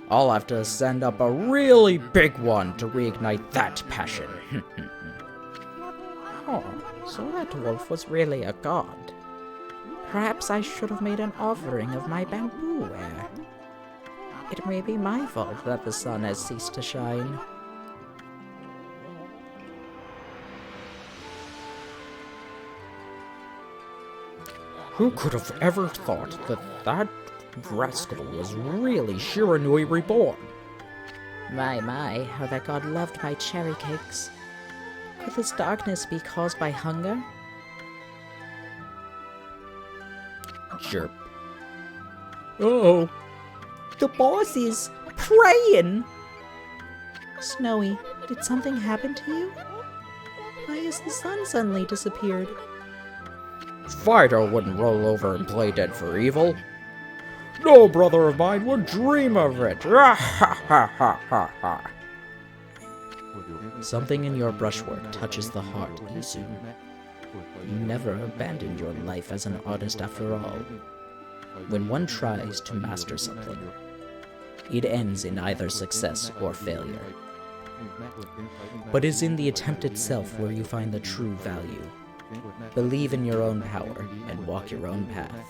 I'll have to send up a really big one to reignite that passion. Oh, so that dwarf was really a god. Perhaps I should have made an offering of my bamboo ware. It may be my fault that the sun has ceased to shine. Who could have ever thought that rascal was really Shiranui reborn? My, how that god loved my cherry cakes. Could this darkness be caused by hunger? Chirp. Uh-oh. The boss is praying! Snowy, did something happen to you? Why has the sun suddenly disappeared? Fido wouldn't roll over and play dead for evil. No brother of mine would dream of it. Something in your brushwork touches the heart, Isu. You never abandoned your life as an artist after all. When one tries to master something, it ends in either success or failure. But it's in the attempt itself where you find the true value. Believe in your own power and walk your own path.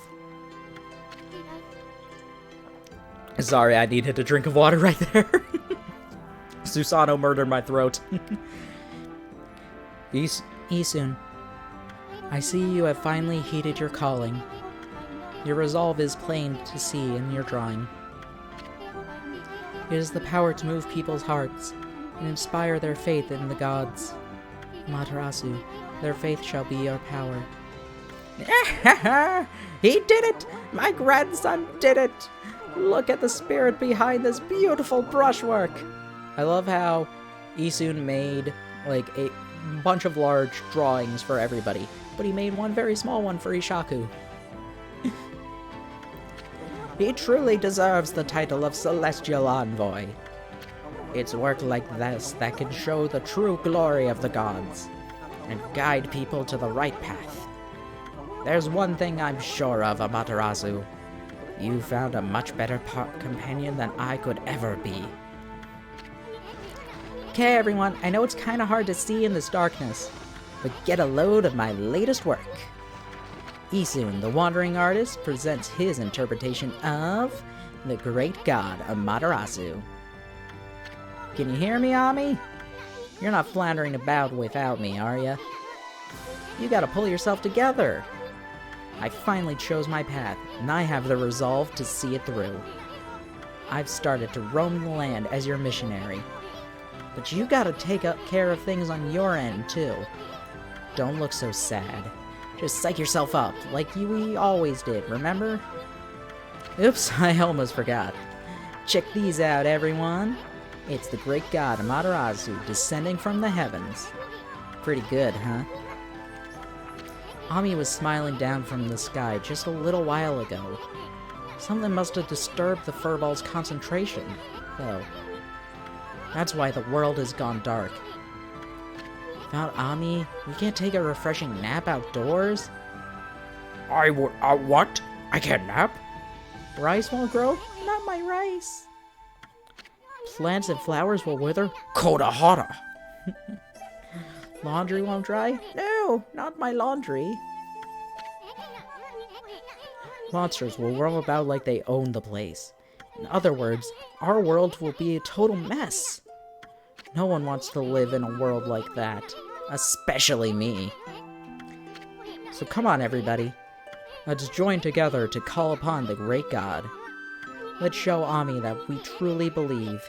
Sorry, I needed a drink of water right there. Susano murdered my throat. Isun, I see you have finally heeded your calling. Your resolve is plain to see in your drawing. It is the power to move people's hearts and inspire their faith in the gods. Materasu, their faith shall be your power. He did it! My grandson did it! Look at the spirit behind this beautiful brushwork! I love how Isun made, like, a bunch of large drawings for everybody, but he made one very small one for Ishaku. He truly deserves the title of Celestial Envoy. It's work like this that can show the true glory of the gods, and guide people to the right path. There's one thing I'm sure of, Amaterasu. You found a much better companion than I could ever be. Okay, everyone, I know it's kind of hard to see in this darkness, but get a load of my latest work. Isun, the wandering artist, presents his interpretation of the great god Amaterasu. Can you hear me, Ami? You're not floundering about without me, are ya? You gotta pull yourself together. I finally chose my path, and I have the resolve to see it through. I've started to roam the land as your missionary. But you gotta take care of things on your end, too. Don't look so sad. Just psych yourself up, like we always did, remember? Oops, I almost forgot. Check these out, everyone. It's the great god Amaterasu descending from the heavens. Pretty good, huh? Ami was smiling down from the sky just a little while ago. Something must have disturbed the furball's concentration, though. That's why the world has gone dark. Without Ami, we can't take a refreshing nap outdoors. What? I can't nap? Rice won't grow? Not my rice. Plants and flowers will wither? Coda hotta. Laundry won't dry? No, not my laundry. Monsters will roam about like they own the place. In other words, our world will be a total mess. No one wants to live in a world like that, especially me. So come on, everybody. Let's join together to call upon the great god. Let's show Ami that we truly believe.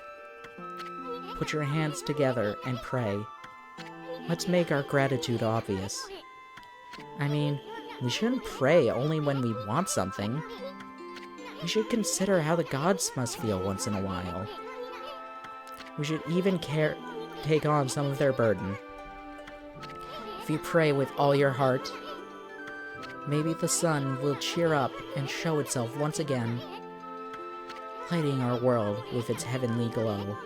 Put your hands together and pray. Let's make our gratitude obvious. I mean, we shouldn't pray only when we want something. We should consider how the gods must feel once in a while. We should even take on some of their burden. If you pray with all your heart, maybe the sun will cheer up and show itself once again, lighting our world with its heavenly glow.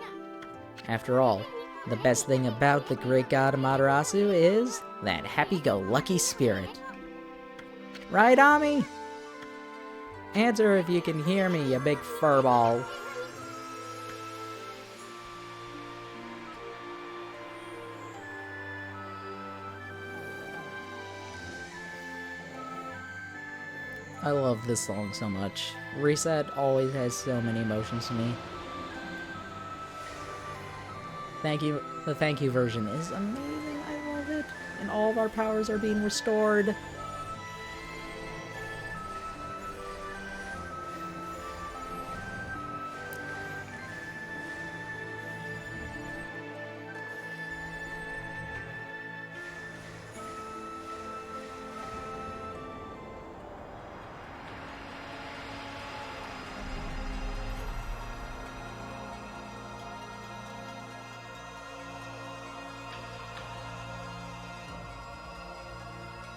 After all, the best thing about the great god Amaterasu is that happy-go-lucky spirit. Right, Ami? Answer if you can hear me, you big furball. I love this song so much. Reset always has so many emotions to me. Thank you. The thank you version is amazing. I love it. And all of our powers are being restored.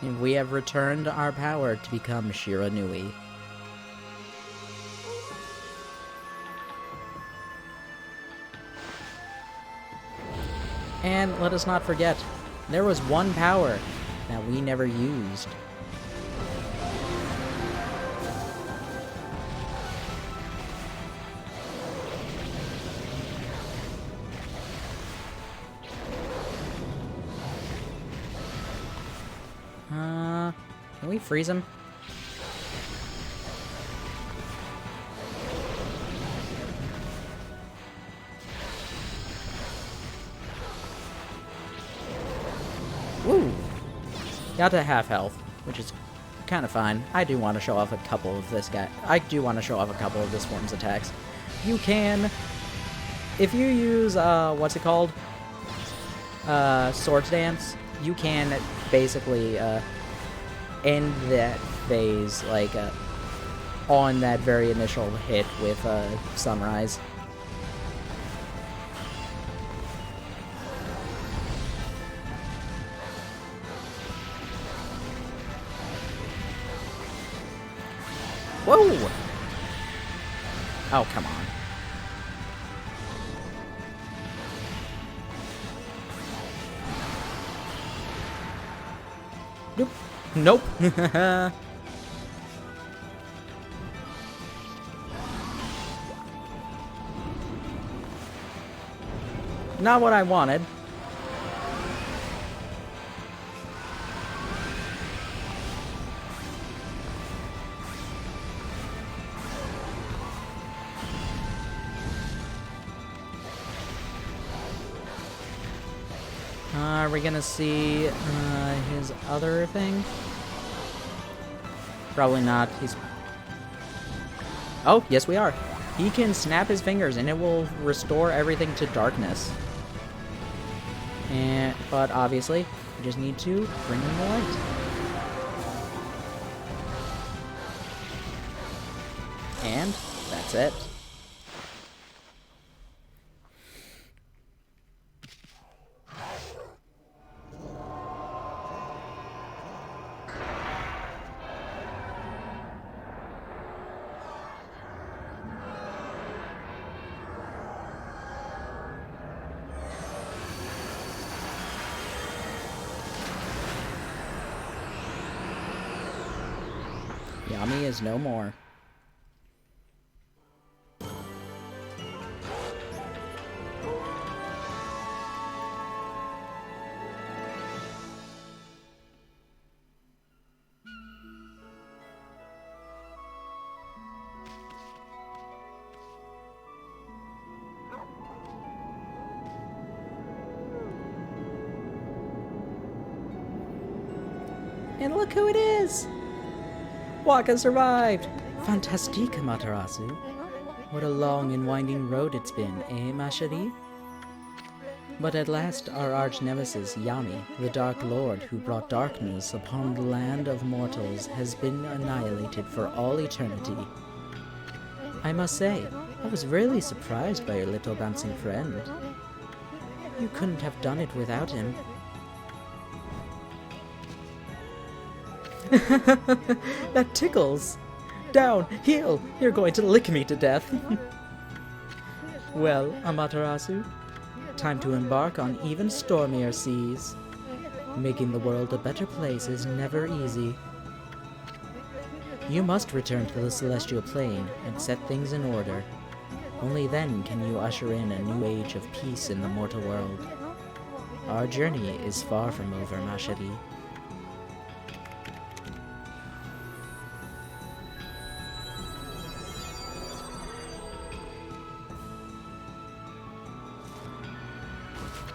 And we have returned our power to become Shiranui. And let us not forget, there was one power that we never used. Can we freeze him? Woo! Got to half health, which is kind of fine. I do want to show off a couple of this guy. I do want to show off a couple of this form's attacks. You can, if you use, what's it called? Swords Dance, you can basically, end that phase, like, on that very initial hit with, Sunrise. Whoa! Oh, come on. Nope. Nope. Not what I wanted. Are we gonna see his other thing? Probably not. He's... Oh, yes we are. He can snap his fingers and it will restore everything to darkness. But obviously, we just need to bring in the light. And that's it. Okami is no more. And look who it is! Waka survived! Fantastique, Amaterasu. What a long and winding road it's been, eh, ma chérie? But at last our arch-nemesis, Yami, the Dark Lord who brought darkness upon the land of mortals, has been annihilated for all eternity. I must say, I was really surprised by your little bouncing friend. You couldn't have done it without him. That tickles! Down! Heel! You're going to lick me to death! Well, Amaterasu, time to embark on even stormier seas. Making the world a better place is never easy. You must return to the Celestial Plane and set things in order. Only then can you usher in a new age of peace in the mortal world. Our journey is far from over, ma chérie.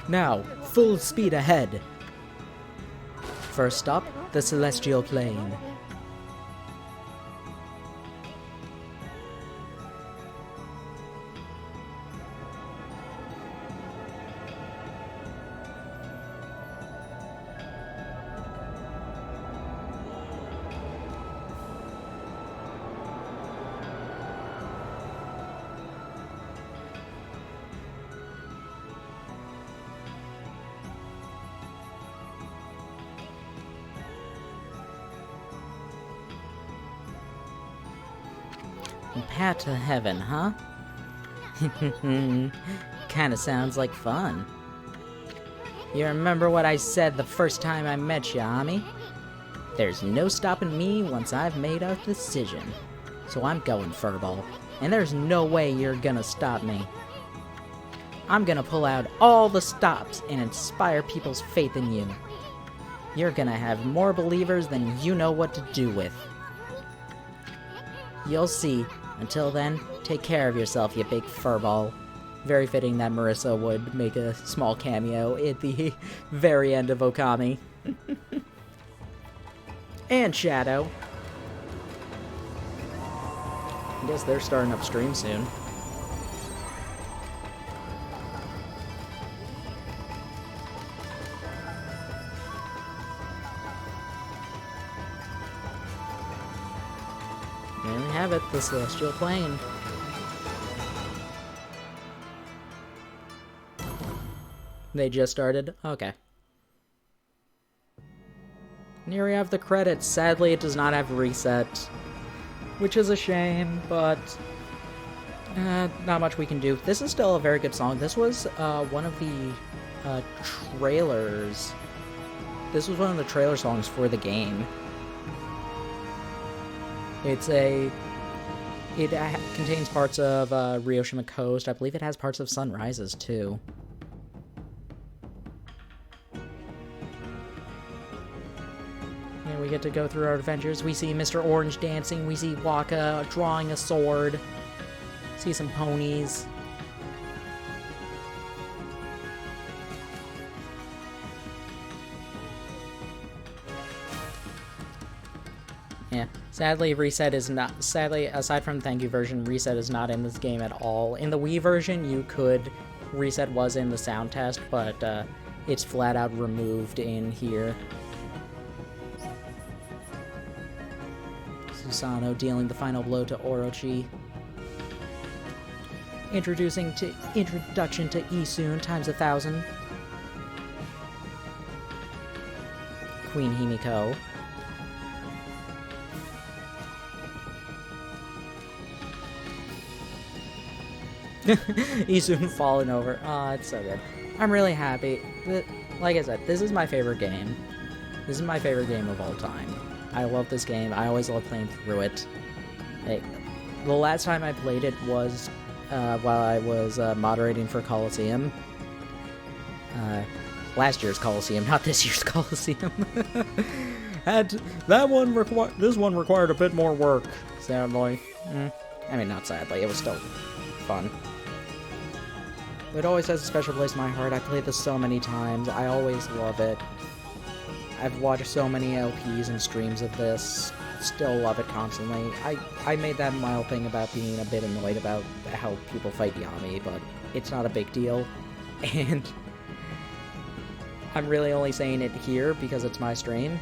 Now, full speed ahead! First stop, the Celestial Plane. Path to heaven, huh? Kinda sounds like fun. You remember what I said the first time I met you, Ami? There's no stopping me once I've made a decision. So I'm going, Furball. And there's no way you're gonna stop me. I'm gonna pull out all the stops and inspire people's faith in you. You're gonna have more believers than you know what to do with. You'll see. Until then, take care of yourself, you big furball. Very fitting that Marissa would make a small cameo at the very end of Okami. And Shadow. I guess they're starting upstream soon. There we have it, the Celestial Plane. They just started? Okay. And here we have the credits. Sadly, it does not have reset, which is a shame, but not much we can do. This is still a very good song. This was one of the trailers. This was one of the trailer songs for the game. It contains parts of Ryoshima Coast. I believe it has parts of Sunrises, too. And we get to go through our adventures. We see Mr. Orange dancing. We see Waka drawing a sword. See some ponies. Yeah. Sadly, Reset is not... Sadly, aside from Thank You version, Reset is not in this game at all. In the Wii version, you could... Reset was in the sound test, but it's flat out removed in here. Susano dealing the final blow to Orochi. Introduction to Isun times 1,000. Queen Himiko. Isun falling over. Oh, it's so good. I'm really happy. Like I said, this is my favorite game. This is my favorite game of all time. I love this game. I always love playing through it. Like, the last time I played it was while I was moderating for Coliseum. Last year's Coliseum, not this year's Coliseum. This one required a bit more work, sadly. I mean, not sadly, it was still fun. It always has a special place in my heart. I played this so many times. I always love it. I've watched so many LPs and streams of this. Still love it constantly. I made that my whole thing about being a bit annoyed about how people fight Yami, but it's not a big deal. And I'm really only saying it here because it's my stream.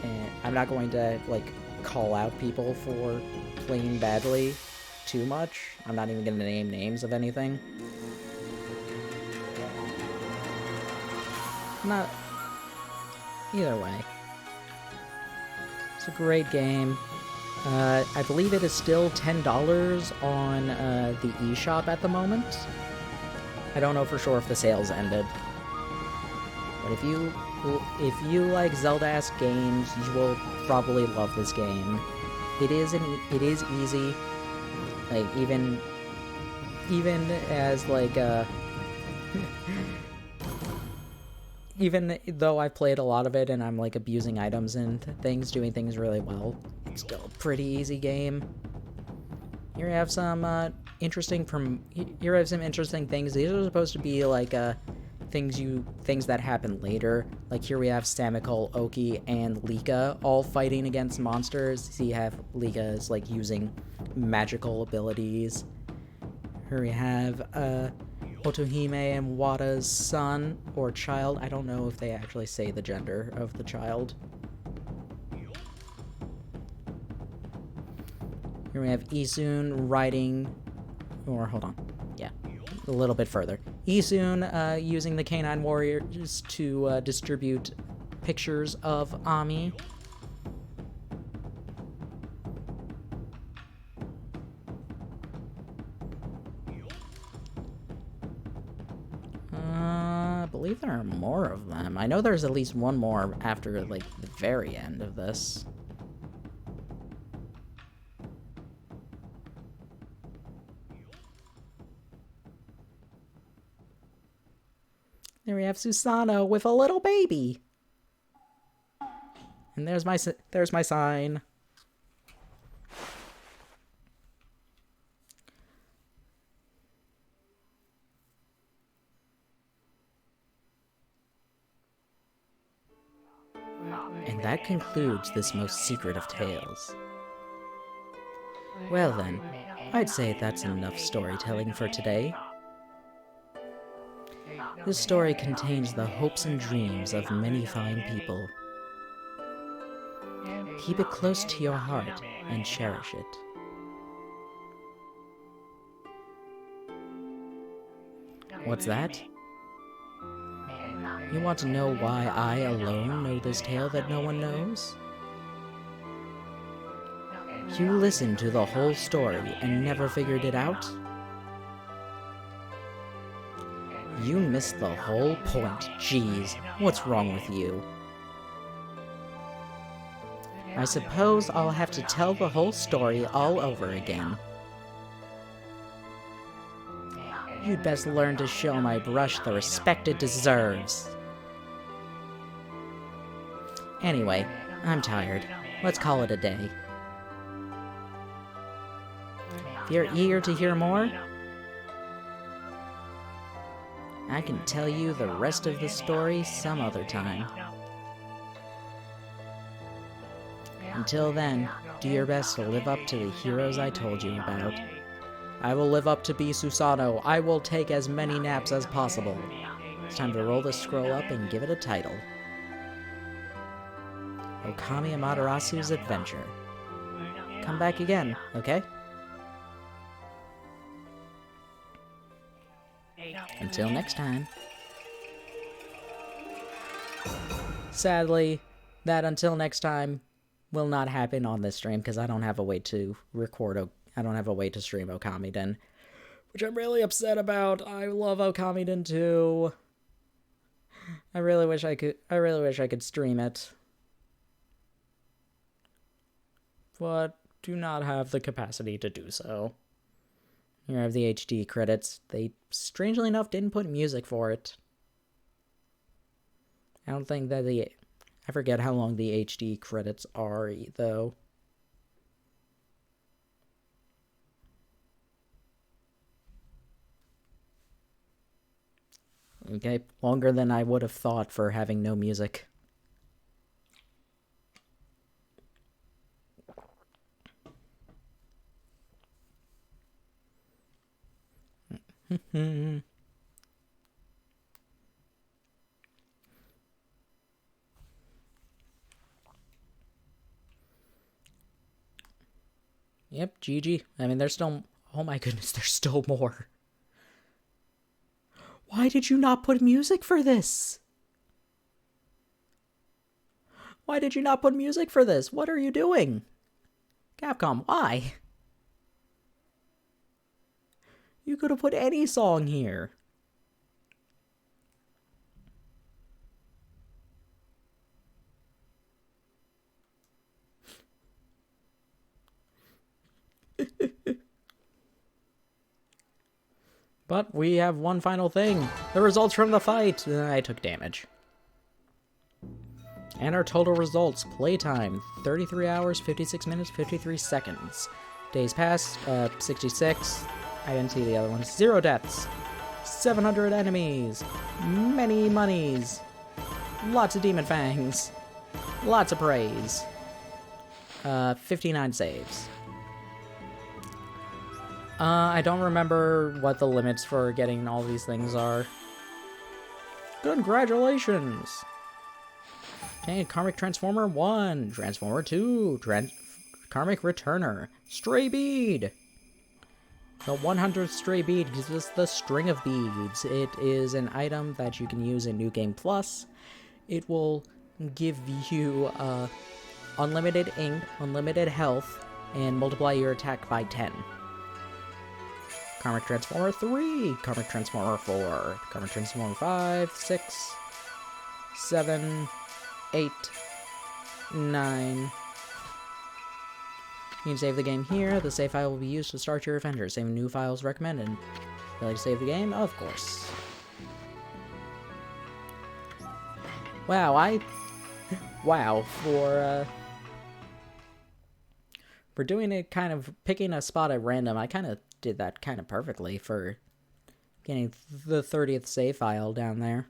And I'm not going to, like, call out people for playing badly too much. I'm not even going to name names of anything. Not... Either way. It's a great game. I believe it is still $10 on the eShop at the moment. I don't know for sure if the sales ended. But if you like Zelda-esque games, you will probably love this game. It is easy. Like, even as, like, even though I've played a lot of it and I'm, like, abusing items and things, doing things really well, it's still a pretty easy game. Here we have some interesting things. These are supposed to be, like, things that happen later. Like, here we have Stamikul, Oki, and Lika all fighting against monsters. So you have Lika is, like, using magical abilities. Here we have Otohime and Wada's son or child. I don't know if they actually say the gender of the child. Here we have Isun riding, or hold on, yeah, a little bit further. Isun using the Canine Warriors to distribute pictures of Ami. I believe there are more of them. I know there's at least one more after, like, the very end of this. There we have Susanoo with a little baby. And there's my sign. And that concludes this most secret of tales. Well then, I'd say that's enough storytelling for today. This story contains the hopes and dreams of many fine people. Keep it close to your heart and cherish it. What's that? You want to know why I alone know this tale that no one knows? You listened to the whole story and never figured it out? You missed the whole point. Jeez, what's wrong with you? I suppose I'll have to tell the whole story all over again. You'd best learn to show my brush the respect it deserves. Anyway, I'm tired. Let's call it a day. If you're eager to hear more, I can tell you the rest of the story some other time. Until then, do your best to live up to the heroes I told you about. I will live up to be Susanoo. I will take as many naps as possible. It's time to roll the scroll up and give it a title. Okami Amaterasu's Adventure. Come back again, okay? Until next time. Sadly, that until next time will not happen on this stream because I don't have a way to I don't have a way to stream Okamiden, which I'm really upset about. I love Okamiden too. I really wish I could stream it. but do not have the capacity to do so. Here I have the HD credits. They, strangely enough, didn't put music for it. I don't think that I forget how long the HD credits are, though. Okay, longer than I would have thought for having no music. Yep, GG. I mean, there's still... Oh my goodness, there's still more. Why did you not put music for this? Why did you not put music for this? What are you doing? Capcom, why? You could have put any song here. But we have one final thing. The results from the fight. I took damage. And our total results. Playtime, 33 hours, 56 minutes, 53 seconds. Days passed, 66. I didn't see the other ones. 0 deaths. 700 enemies. Many monies. Lots of demon fangs. Lots of praise. 59 saves. I don't remember what the limits for getting all these things are. Congratulations! Okay, Karmic Transformer 1, Transformer 2, Karmic Returner, Stray Bead! The 100th Stray Bead gives us the String of Beads. It is an item that you can use in New Game Plus. It will give you unlimited ink, unlimited health, and multiply your attack by 10. Karmic Transformer 3, Karmic Transformer 4, Karmic Transformer 5, 6, 7, 8, 9. You can save the game here. The save file will be used to start your adventure. Save new files recommended. You like to save the game? Of course. Wow, wow, for doing it, kind of picking a spot at random, I kind of did that kind of perfectly for getting the 30th save file down there.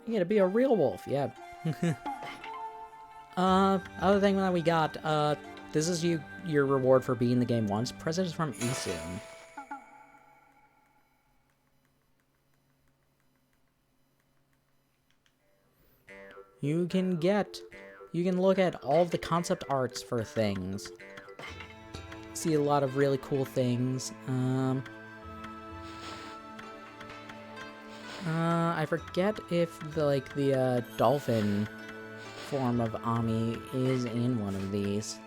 You gotta be a real wolf, yeah. Other thing that we got, this is your reward for beating the game once. Presents from Isun. You can look at all the concept arts for things. See a lot of really cool things. I forget if the dolphin form of Ami is in one of these.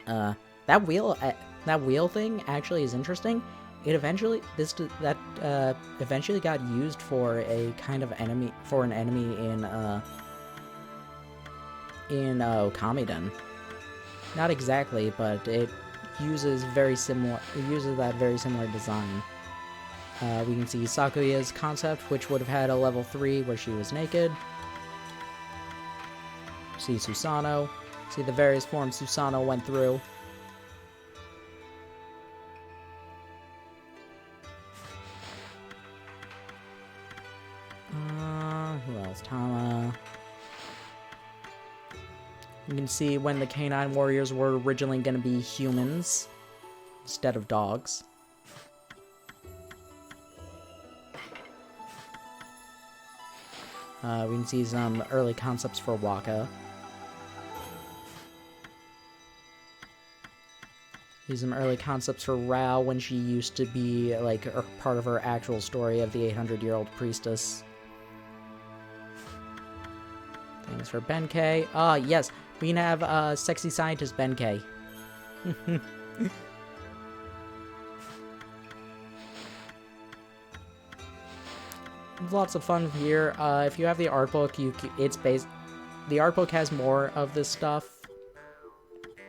That wheel thing actually is interesting. It eventually eventually got used for a kind of enemy in Okami. Not exactly, but it uses that very similar design. We can see Sakuya's concept, which would have had a level 3 where she was naked. See Susanoo. See the various forms Susanoo went through. Who else? Tama. You can see when the Canine Warriors were originally going to be humans instead of dogs. We can see some early concepts for Waka. See some early concepts for Rao when she used to be like part of her actual story of the 800-year-old priestess. Things for Benkei. Yes, we can have sexy scientist Benkei. Lots of fun here. If you have the art book, it's based. the art book has more of this stuff,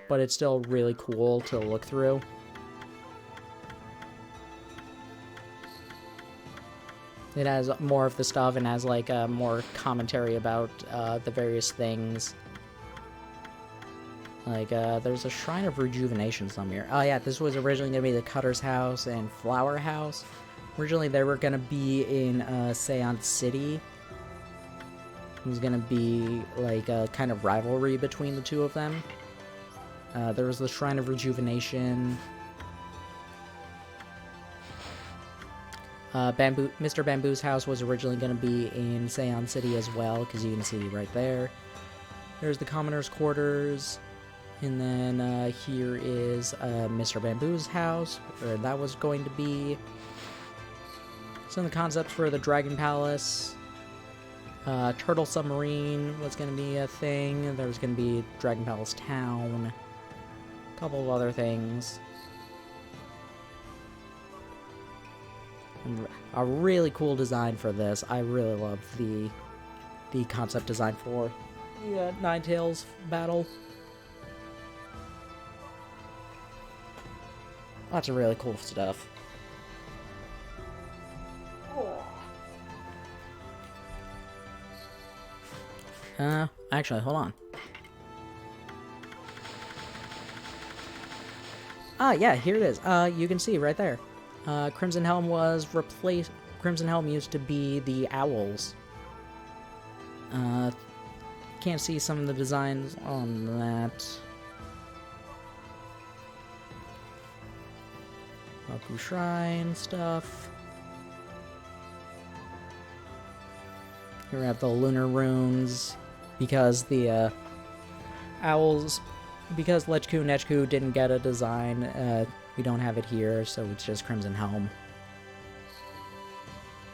but it's still really cool to look through. It has more of the stuff and has like more commentary about the various things. Like, there's a Shrine of Rejuvenation somewhere. Oh yeah, this was originally going to be the Cutter's House and Flower House. Originally they were going to be in Seance City. It was going to be like a kind of rivalry between the two of them. There was the Shrine of Rejuvenation. Mr. Bamboo's house was originally going to be in Seance City as well, because you can see right there. There's the Commoner's Quarters. And then here is Mr. Bamboo's house, where that was going to be. Some of the concepts for the Dragon Palace. Turtle Submarine was going to be a thing. There was going to be Dragon Palace Town. A couple of other things. And a really cool design for this. I really love the concept design for the Ninetales battle. Lots of really cool stuff. Actually, hold on. Ah, yeah, here it is. You can see right there. Crimson Helm was replaced. Crimson Helm used to be the owls. Can't see some of the designs on that. Haku Shrine stuff. Here we have the lunar runes, because the owls, because Lechku and Nechku didn't get a design, we don't have it here, so it's just Crimson Helm.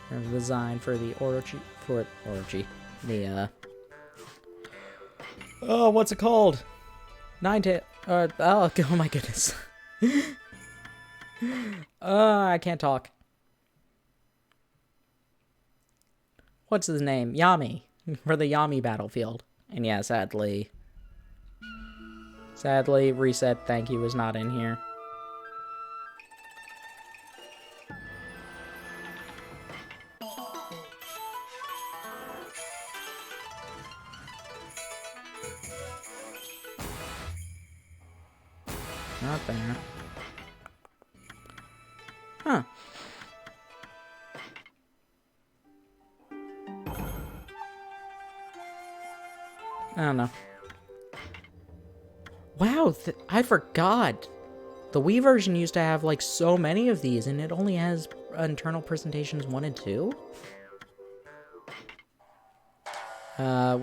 There's a design for the Orochi, the oh, what's it called? Ninetail, oh my goodness. I can't talk. What's his name? Yami. For the Yami battlefield. And yeah, sadly, Reset Thank You was not in here. Not there. Huh. I don't know. Wow, I forgot. The Wii version used to have like so many of these, and it only has internal presentations 1 and 2.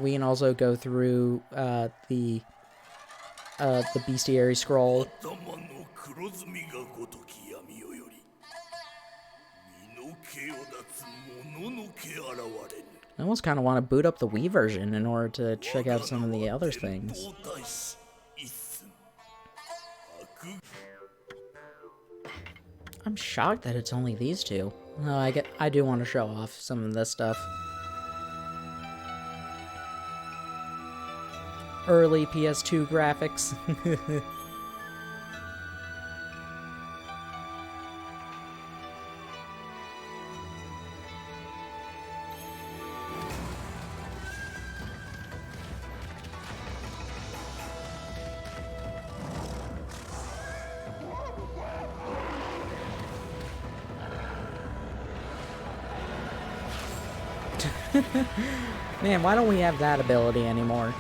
We can also go through the Bestiary Scroll. I almost kind of want to boot up the Wii version in order to check out some of the other things. I'm shocked that it's only these two. I do want to show off some of this stuff. Early PS2 graphics. Man, why don't we have that ability anymore?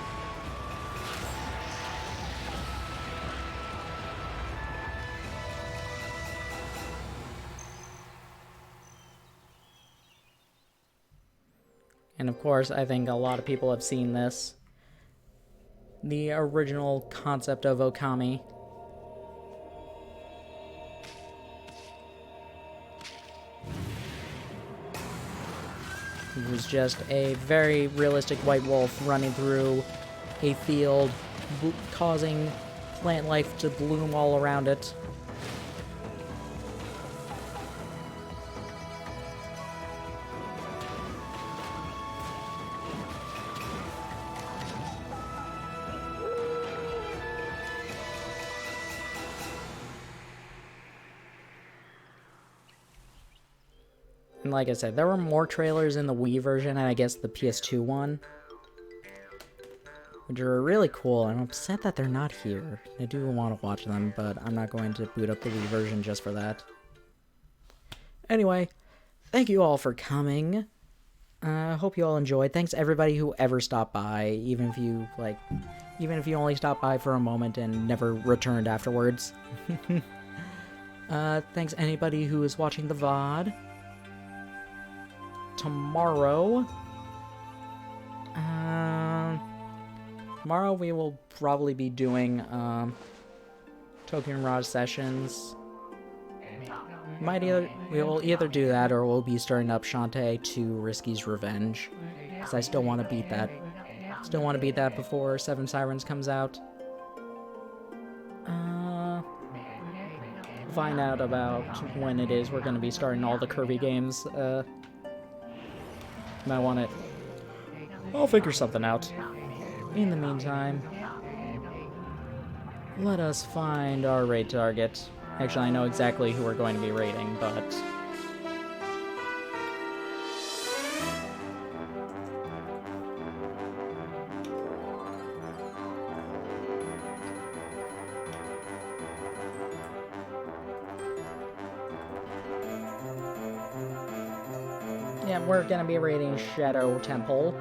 And of course, I think a lot of people have seen this. The original concept of Okami. It was just a very realistic white wolf running through a field, causing plant life to bloom all around it. And like I said, there were more trailers in the Wii version and I guess the PS2 one, which are really cool. I'm upset that they're not here. I do want to watch them, but I'm not going to boot up the Wii version just for that. Anyway, thank you all for coming. I hope you all enjoyed. Thanks everybody who ever stopped by, even if you only stopped by for a moment and never returned afterwards. Thanks anybody who is watching the VOD. Tomorrow we will probably be doing Tokyo Mirage Sessions. We will either do that or we'll be starting up Shantae 2 Risky's Revenge, because I still want to beat that. Still want to beat that before Seven Sirens comes out. Find out about when it is we're going to be starting all the Kirby games. Might want it. I'll figure something out. In the meantime, let us find our raid target. Actually, I know exactly who we're going to be raiding, but... yeah, we're gonna be raiding Shadow Temple.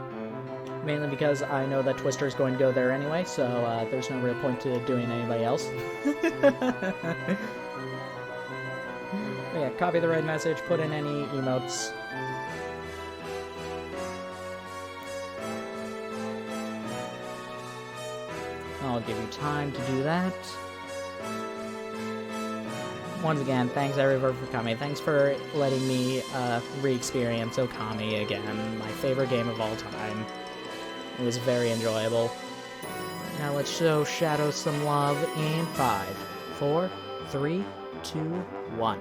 Mainly because I know that Twister's going to go there anyway, so there's no real point to doing anybody else. But yeah, copy the raid message, put in any emotes. I'll give you time to do that. Once again, thanks everyone for coming. Thanks for letting me re-experience Okami again, my favorite game of all time. It was very enjoyable. Now let's show Shadow some love in 5, 4, 3, 2, 1.